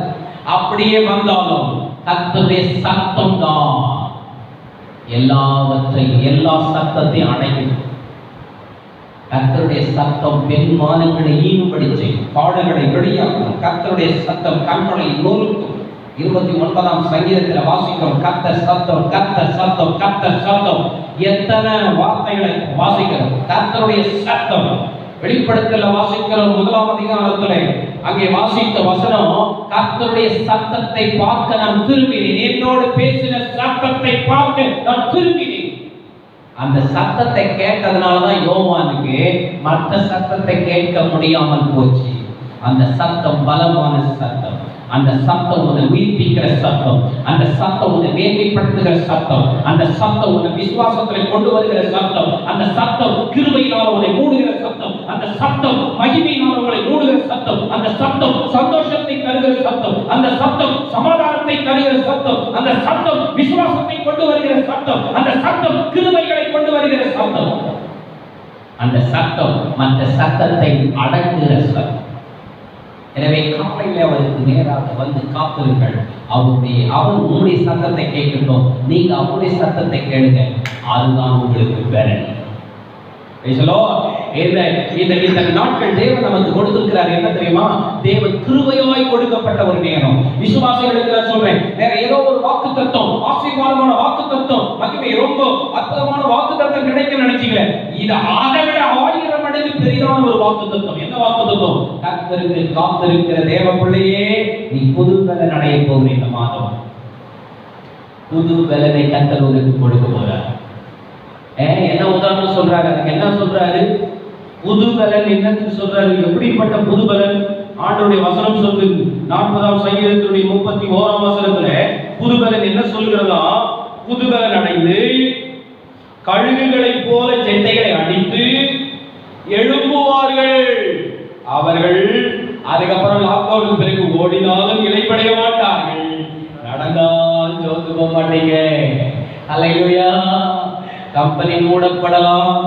[SPEAKER 1] அப்படியே வந்தாலும் கர்த்தருடைய சத்தம் தான் எல்லாவற்றையும் எல்லா சத்தத்தையும் அடைக்கும். கர்த்தருடைய சத்தம் பெண்மானங்களை ஈடுபடி செய்யும், பாடுகளை வெளியாக்கும். கர்த்தருடைய சத்தம் கண்களை நொறுக்கும். 29ஆம் சங்கீதத்தில் வாசிக்கிறோம், கர்த்தர் சத்தம், கர்த்தர் சத்தம், கர்த்தர் சத்தம். எத்தனை வார்த்தைகளை வாசிக்கிறோம், கர்த்தருடைய சத்தம். வெளிப்படுத்தல வாசிக்கிறோம் 1ஆம் அதிகாரத்திலே அங்கே வாசித்த வசனம், கர்த்தருடைய சத்தத்தை பார்க்க நான் திரும்பினேன், என்னோடு பேசின சத்தத்தை பார்க்க நான் திரும்பினேன். அந்த சத்தத்தை கேட்டதுனாலதான் யோவானுக்கு மற்ற சத்தத்தை கேட்க முடியாமல் போச்சு. அந்த சத்தம் பலமான சத்தம், அந்த சத்தம் உன்னை உயிர்ப்பிக்கிற சத்தம், அந்த சத்தம் உன்னை மேன்மைப்படுத்துகிற சத்தம், அந்த சத்தம் உன்னை விசுவாசத்தில் கொண்டு வருகிற சத்தம், அந்த சத்தம் கிருபையினால் உன்னை மூடுகிற சத்தம், அந்த சத்தம் மகிமையினால் உன்னை மூடுகிற சத்தம், அந்த சத்தம் சந்தோஷத்தை தருகிற சத்தம், அந்த சத்தம் சமாதானத்தை தருகிற சத்தம், அந்த சத்தம் விசுவாசத்தை கொண்டு வருகிற சத்தம், அந்த சத்தம் கிருபைகளை கொண்டு வருகிற சத்தம். அந்த சத்தம் மற்ற சத்தத்தை அடக்குகிற சத்தம். எனவே காலையில் அவருக்கு நேராக வந்து காத்திருங்கள். அவர் உங்களுடைய சத்தத்தை கேட்கட்டும், நீங்க அவருடைய சத்தத்தை கேளுங்க. அதுதான் உங்களுக்கு பெறன். இந்த நாட்கள் தேவன் நமக்கு கொடுத்திருக்கிறார். என்ன தெரியுமா? தேவன் கிருபையாய் கொடுக்கப்பட்ட ஒரு நேரம். விசுவாசிகளுக்கு நான் சொல்றேன், வேற ஏதோ ஒரு வாக்கு தத்துவம், ஆசீர்வாதமான வாக்கு தத்துவம், மகிமை ரொம்ப அற்புதமான வாக்கு தத்துவம் கிடைக்க நினைச்சீங்க. இது அதை விட 1000 மடங்கு பெரிதான ஒரு வாக்கு தத்துவம். என்ன வாக்கு தத்துவம்? கர்த்தருக்கு காத்திருக்கிற தேவ பிள்ளையே, நீ புது பலன் அடைய போகிற இந்த மாதம். புது பலனை கர்த்தர் உங்களுக்கு கொடுக்க போறார். என்ன உதாரணம் சொல்றாரு? அதுக்கு என்ன சொல்றாரு? புது பலன் என்னன்னு சொல்றாரு? எப்படிப்பட்ட புது பலன்? ஆண்டவருடைய வசனம் சொல்லுது 40ஆம் சங்கீதத்தினுடைய 31ஆம் வசனத்துல புது பலன் என்ன சொல்கிறதா? புது பலன் அடைந்து கழுகுகளைப் போல செட்டைகளை அடித்து எழும்புவார்கள். அவர்கள் அதுக்கப்புறம் லாக்டவுனுக்கு பிறகு ஓடினாலும் இலைப்படைய மாட்டார்கள், நடந்தால் ஜோந்து போக மாட்டீங்க. அல்லேலூயா. கம்பெனி மூடப்படலாம்,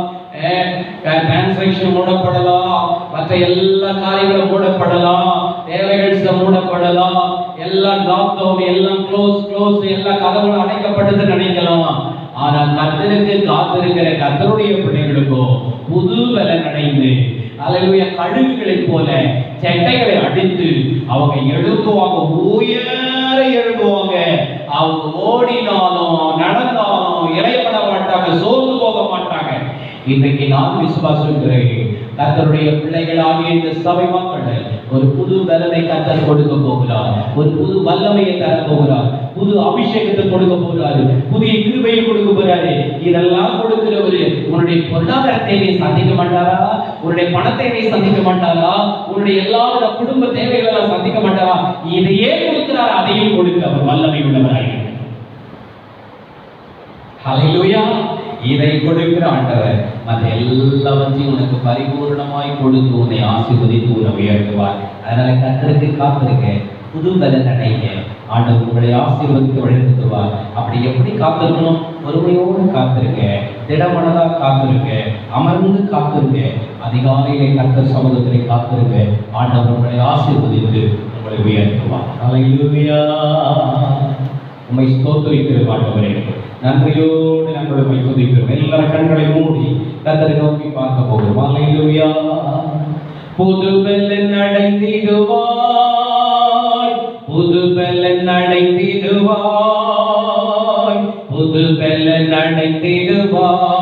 [SPEAKER 1] டிரான்சாக்சன் மூடப்படலாம், மற்ற எல்லா காரியங்களும் மூடப்படலாம், தேவைகள் மூடப்படலாம், எல்லாம் லாக்டவுன், எல்லாம் க்ளோஸ், எல்லா கதவுகளும் அடைக்கப்பட்டது நினைக்கலாம். ஆனால் கர்த்தருக்கு காத்திருக்கிற கர்த்தருடைய பிள்ளைகளுக்கோ புது பலன் அடைந்து அல்லேலூயா கழுகுகளைப் போல செட்டைகளை அடித்து அவங்க எழும்புவாங்க, உயர எழும்புவாங்க. அவங்க ஓடினாலும் நடந்தாலும் இறைப்பட மாட்டாங்க, சோர்ந்து போக மாட்டாங்க. இன்றைக்கு நான் விசுவாசிக்கிறேன், கர்த்தருடைய பிள்ளைகளாகிய இந்த சபை மக்கள் ஒரு புது பலனை கர்த்தர் கொடுக்க போகிறார், ஒரு புது வல்லமையை தர போகிறார், புது அபிஷேகத்தை கொடுக்க போகிறாரு, புதிய கிருபையை கொடுக்க போறாரு. இதெல்லாம் கொடுக்கிறவரு உன்னுடைய பொருளாதார தேவையை சந்திக்க மாட்டாரா? உன்னுடைய பண தேவையை சந்திக்க மாட்டாரா? உன்னுடைய எல்லா குடும்ப தேவைகளை சந்திக்க மாட்டாரா? இதையே கொடுக்கிறார், அதையும் கொடுக்க அவர் வல்லமை உள்ளவராய். ஹல்லேலூயா. இதை கொடுக்கிற ஆண்டவர் மற்ற எல்லாவற்றையும் உனக்கு பரிபூர்ணமாய் கொடுத்து உன்னை ஆசீர்வதித்து உன்னை உயர்த்துவார். அதனால கர்த்தருக்கு காத்திருக்க, புது பலன் அடைங்க. ஆண்டவர் உங்களை ஆசீர்வதித்து வழிநடத்துவார். அப்படி எப்படி காத்திருக்கணும்? பொறுமையோடு காத்திருக்க, திடமனதா காத்திருக்க, அமர்ந்து காத்திருக்க, அதிகாலையிலே கர்த்தர் சமூகத்திலே காத்திருக்க. ஆண்டவர் உங்களை ஆசீர்வதித்து உங்களை உயர்த்துவார். ஹல்லேலூயா. உம்மை ஸ்தோத்திரிக்கிறோம் ஆண்டவரே, நன்றியோடு நாங்கள் உம்மை துதிக்கிறோம். எல்லா கண்களை மூடி கர்த்தரை நோக்கி பார்க்க போகிறோம். ஹல்லேலூயா. புது பலன் அடைந்திடுவாய், புது பலன் அடைந்திடுவாய், புது பலன் அடைந்திடுவாய்,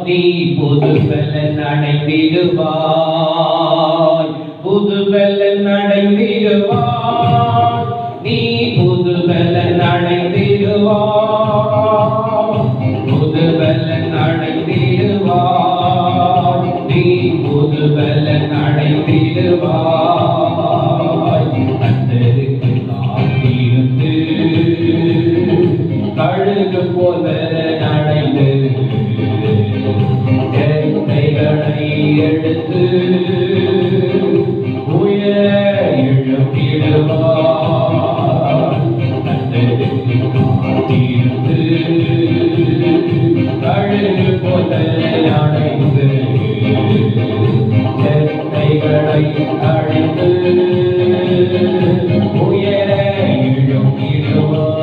[SPEAKER 1] நீ புது பலன் அடைந்திடுவாய், புது பலன் அடைந்திடுவாய், நீ புது பலன் அடைந்திடுவாய், புது பலன் அடைந்திடுவாய், நீ புது பலன் அடைந்திடுவாய். கர்த்தருக்கு காத்திருந்து கழுகு போல அடைந்து செட்டைகளை எடுத்து உயர எழுப்பிடுவார். கர்த்தருக்கு காத்திருந்து கழுகு போல அடைந்து செட்டைகளை அழித்து உயர எழுப்பிடுவார்.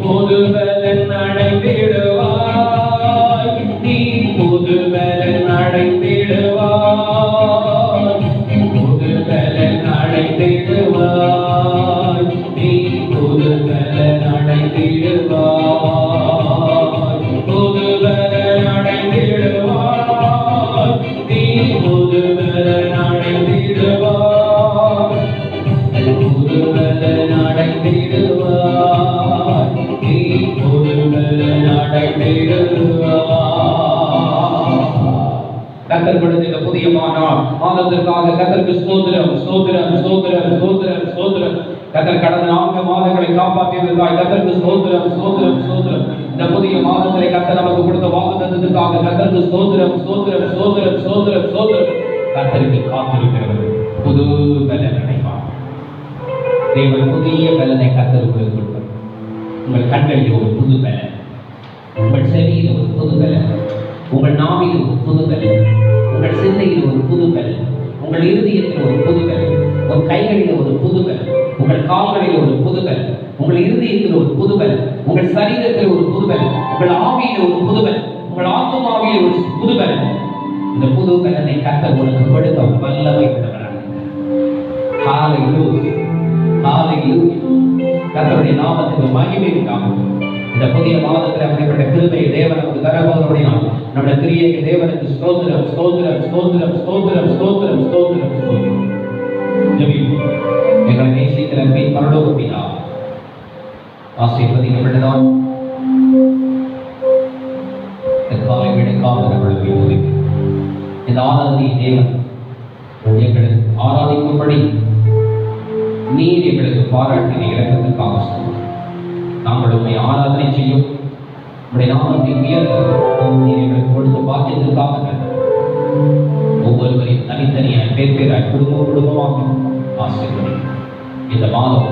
[SPEAKER 1] புது பலன் நீ புது பலன் அடைந்திடுவாய், புது பலன் அடைந்திடுவாய், நீ புது பலன் அடைந்திடுவாய், புது பலன் அடைந்திடுவாய், நீ புது பலன் அடைந்திடுவாய், புது பலன் அடைந்திடுவாய், நீ புது பலன் அடைந்திடுவாய். கர்த்தர் கொடுத்த இந்த புதிய மாதத்திற்காக கர்த்தருக்கு ஸ்தோத்திரம், ஸ்தோத்திரம், ஸ்தோத்திரம், ஸ்தோத்திரம், ஸ்தோத்திரம். கர்த்தர் கடந்த 4 மாதங்களை காப்பாற்றியதற்காக கர்த்தருக்கு ஸ்தோத்திரம், ஸ்தோத்திரம், ஸ்தோத்திரம். இந்த புதிய மாதத்திலே கர்த்தர் நமக்கு கொடுத்த வாக்குத்தத்தத்துக்காக கர்த்தருக்கு ஸ்தோத்திரம், ஸ்தோத்திரம், ஸ்தோத்திரம், ஸ்தோத்திரம், ஸ்தோத்திரம். கர்த்தருக்கு காத்திருக்கிறவர் புது பலன் அடைவார். தேவன் புதிய பலனை கர்த்தருக்கு கொடுப்பார். உங்கள் கண்களில் ஒரு புது பலன், உங்கள் செவியில் ஒரு புது பலன், உங்கள் நாவில் ஒரு புது பலன், உங்கள் சிந்தையில் ஒரு புது பலன், உங்கள் இருதயத்தில் ஒரு புது பலன், உங்கள் கைகளில் ஒரு புது பலன், உங்கள் கால்களில் ஒரு புது பலன், உங்கள் இருதயத்தில் ஒரு புது பலன், உங்கள் சரீரத்தில் ஒரு புது பலன், உங்கள் ஆவியில் ஒரு புது பலன், உங்கள் ஆத்துமாவில் ஒரு புது பலன். இந்த புது பலனை கர்த்தர் உனக்கு கொடுக்க வல்லமை உள்ளவராக இருக்கிறார். ஹல்லேலூயா, ஹல்லேலூயா. கர்த்தருடைய நாமத்துக்கு மகிமை உண்டாகட்டும். இந்த புதிய மாதத்தில் அப்படிப்பட்ட கிருபையை தேவன் நமக்கு தரப்போகிறபடியால் நம்முடைய கிரியைக்கு தேவனுக்கு ஸ்தோத்திரம், ஸ்தோத்திரம், ஸ்தோத்திரம், ஸ்தோத்திரம், ஸ்தோத்திரம், ஸ்தோத்திரம், ஸ்தோத்திரம். ஜெபிப்போம். எங்களை நேசிக்கிற அன்பின் பரலோக பிதா, ஆசீர்வதிக்கப்பட்டதால் இந்த காலை விடுக்காமல் நம்மளை துதிக்கிறோம். இந்த ஆராதனை தேவன் எங்களுக்கு ஆராதிக்கும்படி நீர் எங்களுக்கு பாராட்டின இறக்கத்துக்காக சொல்லுவோம். நாங்கள் உண்மை ஆராதனை செய்யும் உடைய நாமத்தை உயர்த்த நீர் எங்களுக்கு கொடுத்த பாக்கியத்திற்காக ஒவ்வொருவரையும் தனித்தனியாய் பேராய் குடும்பமாக ஆசீர்வதி. இந்த மாதம்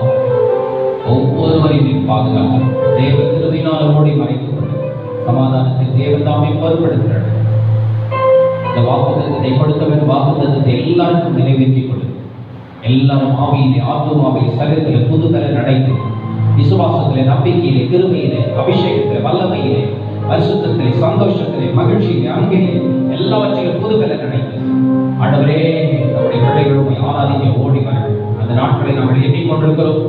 [SPEAKER 1] ஒவ்வொருவரையும் பாதுகாக்க தேவ கிருபையினால் மூடி மறைத்துக் கொண்டு சமாதானத்தில் தேவன் தாமே பொறுப்படுத்துகிறார். இந்த வாக்குத்தத்தத்தை கொடுத்தவன் வாக்குத்தத்தத்தை எல்லாருக்கும் நிறைவேற்றிக் கொண்டு எல்லாரும் ஆவியிலே ஆத்துமாவிலே சரீரத்திலே புது பலன் அடைந்து விசுவாசத்திலே, நம்பிக்கையிலே, கிருபையிலே, அபிஷேகத்திலே, வல்லமையிலே, பரிசுத்தத்திலே, சந்தோஷத்திலே, மகிழ்ச்சியிலே, அன்பிலே எல்லாவற்றிலும் புது பலன் அடைந்து ஆண்டவரே நம்முடைய பிள்ளைகளும் ஆராதிக்க ஓடி வர அந்த நாட்களை நாம் எண்ணிக்கொண்டிருக்கிறோம்,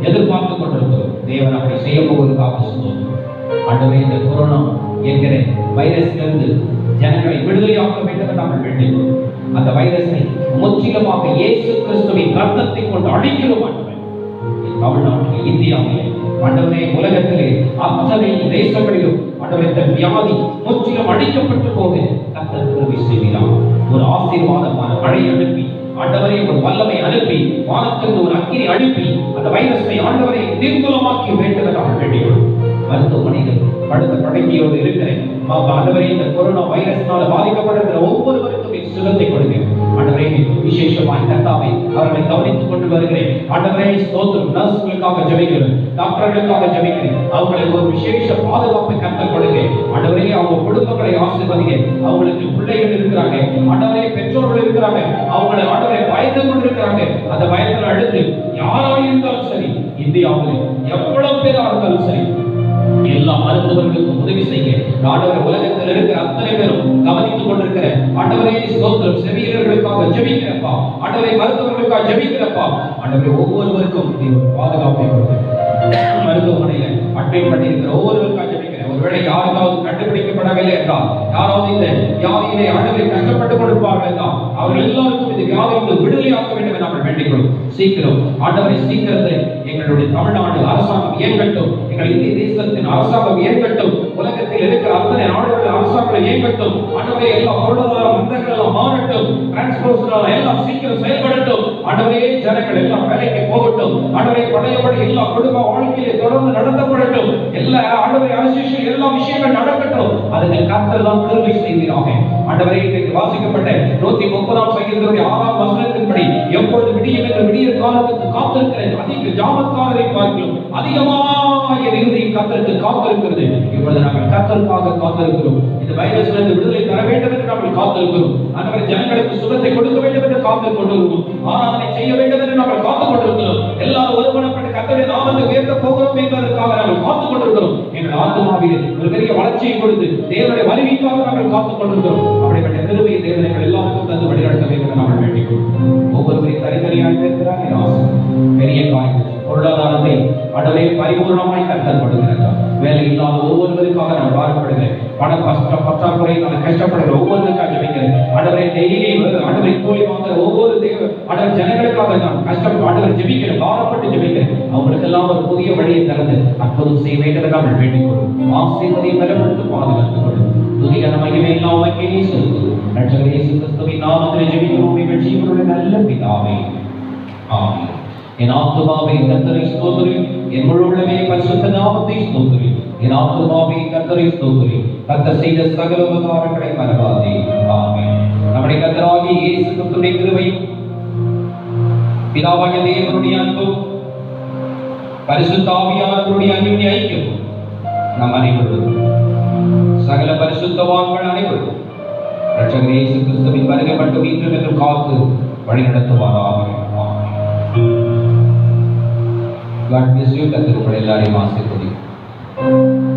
[SPEAKER 1] எதிர்பார்த்துக் கொண்டிருக்கிறோம். தேவன் அப்படி செய்ய போவதற்காக சொல்லுவோம். ஆண்டவரே இந்த கொரோனா என்கிற வைரஸிலிருந்து ஜனங்களை விடுதலையாக்க வேண்டும் என்று நாங்கள் வேண்டினோம். அந்த வைரஸை முற்றிலுமாக இயேசு கிறிஸ்துவின் ரத்தத்தை கொண்டு அழிக்கிறோம். தமிழ்நாட்டில், இந்தியாவிலே, ஆண்டவரே உலகத்திலே அத்தனை தேசங்களிலும் ஆண்டவரே இந்த வியாதி முற்றிலும் அழிக்கப்பட்டு போக கர்த்தர் கிருபை செய்கிறார். ஒரு ஆசீர்வாதமான மழை அனுப்பி ஆண்டவரே ஒரு வல்லமை அனுப்பி வானத்திலிருந்து ஒரு அக்கினி அனுப்பி அந்த வைரஸை ஆண்டவரை நிர்மூலமாக்கி வேண்டும் என்று நாங்கள் வேண்டினோம். மருத்துவமனையில் படுத்த படுக்கையோடு இருக்கிறேன் ஆண்டவரே இந்த கொரோனா வைரஸ்னால பாதிக்கப்படுகிற ஒவ்வொருவருக்கும் சுகத்தை கொடுக்கிறேன். ஆண்டவரே விசேஷமாய் கர்த்தாவே அவர்களை கவனித்துக் கொண்டு வருகிறேன். ஆண்டவரே ஸ்தோத்திரம். நர்ஸ்களுக்காக ஜெபிக்கிறேன், டாக்டர்களுக்காக ஜெபிக்கிறேன். அவங்களுக்கு ஒரு விசேஷ பாதுகாப்பை கர்த்தர் கொடுக்கிறேன். ஆண்டவரே அவங்க குடும்பங்களை ஆசீர்வதிங்க. அவங்களுக்கு பிள்ளைகள் இருக்கிறாங்க, ஆண்டவரே பெற்றோர்கள் இருக்கிறாங்க, அவங்களை ஆண்டவரை பயந்து கொண்டிருக்கிறாங்க. அந்த பயத்தில் அடுத்து யாராக இருந்தாலும் சரி, இந்தியாவில் எவ்வளவு பேராக இருந்தாலும் சரி, எல்லா மருத்துவர்களுக்கும் உதவி செய்ய ஆண்டவரே உலகத்தில் இருக்கிற அத்தனை பேரும் கவனித்துக் கொண்டிருக்கிற ஆண்டவரே ஸ்தோத்திரம். செவியர்களுக்காக ஜெபிக்கிறப்பா, ஆண்டவரே மருத்துவர்களுக்காக ஜெபிக்கிறப்பா, ஆண்டவரே ஒவ்வொருவருக்கும் பாதுகாப்பை கொடுத்து மருத்துவமனையில அட்மிட் பண்ணியிருக்கிற ஒவ்வொருவருக்காக ஜெபிக்கிறேன். ஒருவேளை யாருக்காவது கண்டுபிடிக்கப்படவில்லை என்றால், யாராவது இந்த வியாதியிலே ஆண்டவரை கஷ்டப்பட்டுக் கொண்டிருப்பார்கள் என்றால், அவர்கள் எல்லாருக்கும் இந்த வியாதியை விடுதலையாக்க வேண்டும் என்று நாங்கள் வேண்டிக்கிறோம். சீக்கிரம் ஆண்டவரை சீக்கிரத்தை எங்களுடைய தமிழ்நாடு அரசாங்கம் இயங்கட்டும், எங்கள் இந்திய தேசத்தின் அரசாங்கம் இயங்கட்டும், உலகத்தில் இருக்கிற அத்தனை நாடுகள் அரசாங்கம் இயங்கட்டும். ஆண்டவரே எல்லா பொருளாதார மந்தங்கள் எல்லாம் மாறட்டும், டிரான்ஸ்போர்ட் எல்லாம் சீக்கிரம் செயல்படட்டும். ஆண்டவரே ஜனங்கள் எல்லாம் வேலைக்கு போகட்டும். ஆண்டவரே பழையபடி எல்லா குடும்ப வாழ்க்கையை தொடர்ந்து நடத்தப்படட்டும். எல்லா ஆண்டவரே அரசியல் எல்லா விஷயங்கள் நடக்கட்டும். அதுக்கு கர்த்தர் தான் கிருபை செய்கிறாங்க. ஆண்டவரே இன்றைக்கு வாசிக்கப்பட்ட 130ஆம் சங்கீதத்தினுடைய 6ஆம் வசனத்தின்படி எப்பொழுது விடியும் என்று விடிய காலத்துக்கு காத்திருக்கிற அதிக ஜாமக்காரரை பார்க்கிறோம், அதிகமாக இறுதி கர்த்தருக்கு காத்திருக்கிறது. இப்பொழுது நாங்கள் கர்த்தருக்காக காத்திருக்கிறோம். இந்த வைரஸ்ல இருந்து விடுதலை தர
[SPEAKER 4] வேண்டும் என்று நாங்கள் காத்திருக்கிறோம். ஆண்டவரே, ஜனங்களுக்கு சுகத்தை கொடுக்க வேண்டும் என்று காத்துக் கொண்டிருக்கிறோம். ஆராதனை செய்ய வேண்டும் என்று நாங்கள் காத்துக் கொண்டிருக்கிறோம். எல்லாரும் ஒருமனப்பட்டு கர்த்தருடைய நாமத்தை உயர்த்த போகிறோம் என்பதற்காக நாங்கள் காத்துக் கொண்டிருக்கிறோம். எங்கள் ஆத்துமாவிலே ஒரு பெரிய வளர்ச்சியை கொடுத்து தேவனுடைய வருகைக்காக நாங்கள் காத்துக் கொண்டிருக்கிறோம். அப்படிப்பட்ட கிருபையை தேவர்கள் எல்லாருக்கும் தந்து வழிநடத்த வேண்டும் என்று நாங்கள் வேண்டிக்கிறோம். ஒவ்வொருவரையும் தனித்தனியாக இருக்கிறார். பெரிய காரியம் பொருளாதாரத்தை ஆண்டவரே பரிபூர்ணமாய் கர்த்தர் கொடுக்கிறார். வேலை இல்லாத ஒவ்வொருவருக்காக நான் பாடுபடுகிறேன். பண பற்றாக்குறை நான் கஷ்டப்படுகிற ஒவ்வொருவருக்காக ஜெபிக்கிறேன். ஆண்டவரை டெய்லி ஆண்டவரை கூலி வாங்குற ஒவ்வொரு ஆண்டவர் ஜனங்களுக்காக நான் கஷ்டப்பட்டு ஆண்டவர் ஜெபிக்கிறேன், பாரப்பட்டு ஜெபிக்கிறேன். அவங்களுக்கெல்லாம் ஒரு புதிய வழியை திறந்து அற்புதம் செய்ய வேண்டும் என்று நாங்கள் வேண்டிக் கொள்வோம். ஆசீர்வதியை பலப்படுத்தி பாதுகாத்துக் கொள்ளும். துதியான மகிமை எல்லாம் உமக்கே செலுத்துவோம். ரட்சகர் இயேசு கிறிஸ்துவின் நாமத்திலே ஜெபிக்கிறோம் எங்கள் ஜீவனுடைய நல்ல பிதாவே, ஆமென். என் ஆத்துமாவே கர்த்தரை ஸ்தோத்திரி, என் முழு உள்ளமே பரிசுத்த நாமத்தை ஸ்தோத்திரி. என் ஆத்துமாவே கர்த்தரை ஸ்தோத்திரி, கர்த்தர் செய்த சகல உபகாரங்களை மறவாதே. ஆமென். நம்முடைய கர்த்தராகிய இயேசு கிறிஸ்துவின் கிருபையும் பிதாவாகிய தேவனுடைய அன்பும் பரிசுத்த ஆவியானவருடைய அன்பின் ஐக்கியமும் நம் அனைவருக்கும் சகல பரிசுத்தவான்கள் அனைவருக்கும் ரட்சகர் இயேசு கிறிஸ்துவின் வருகை மட்டும் இன்றும் என்றும் காத்து வழிநடத்துவாராக. God bless you. கர்த்தர் உங்களை எல்லாரையும் ஆசீர்வதிப்பார்.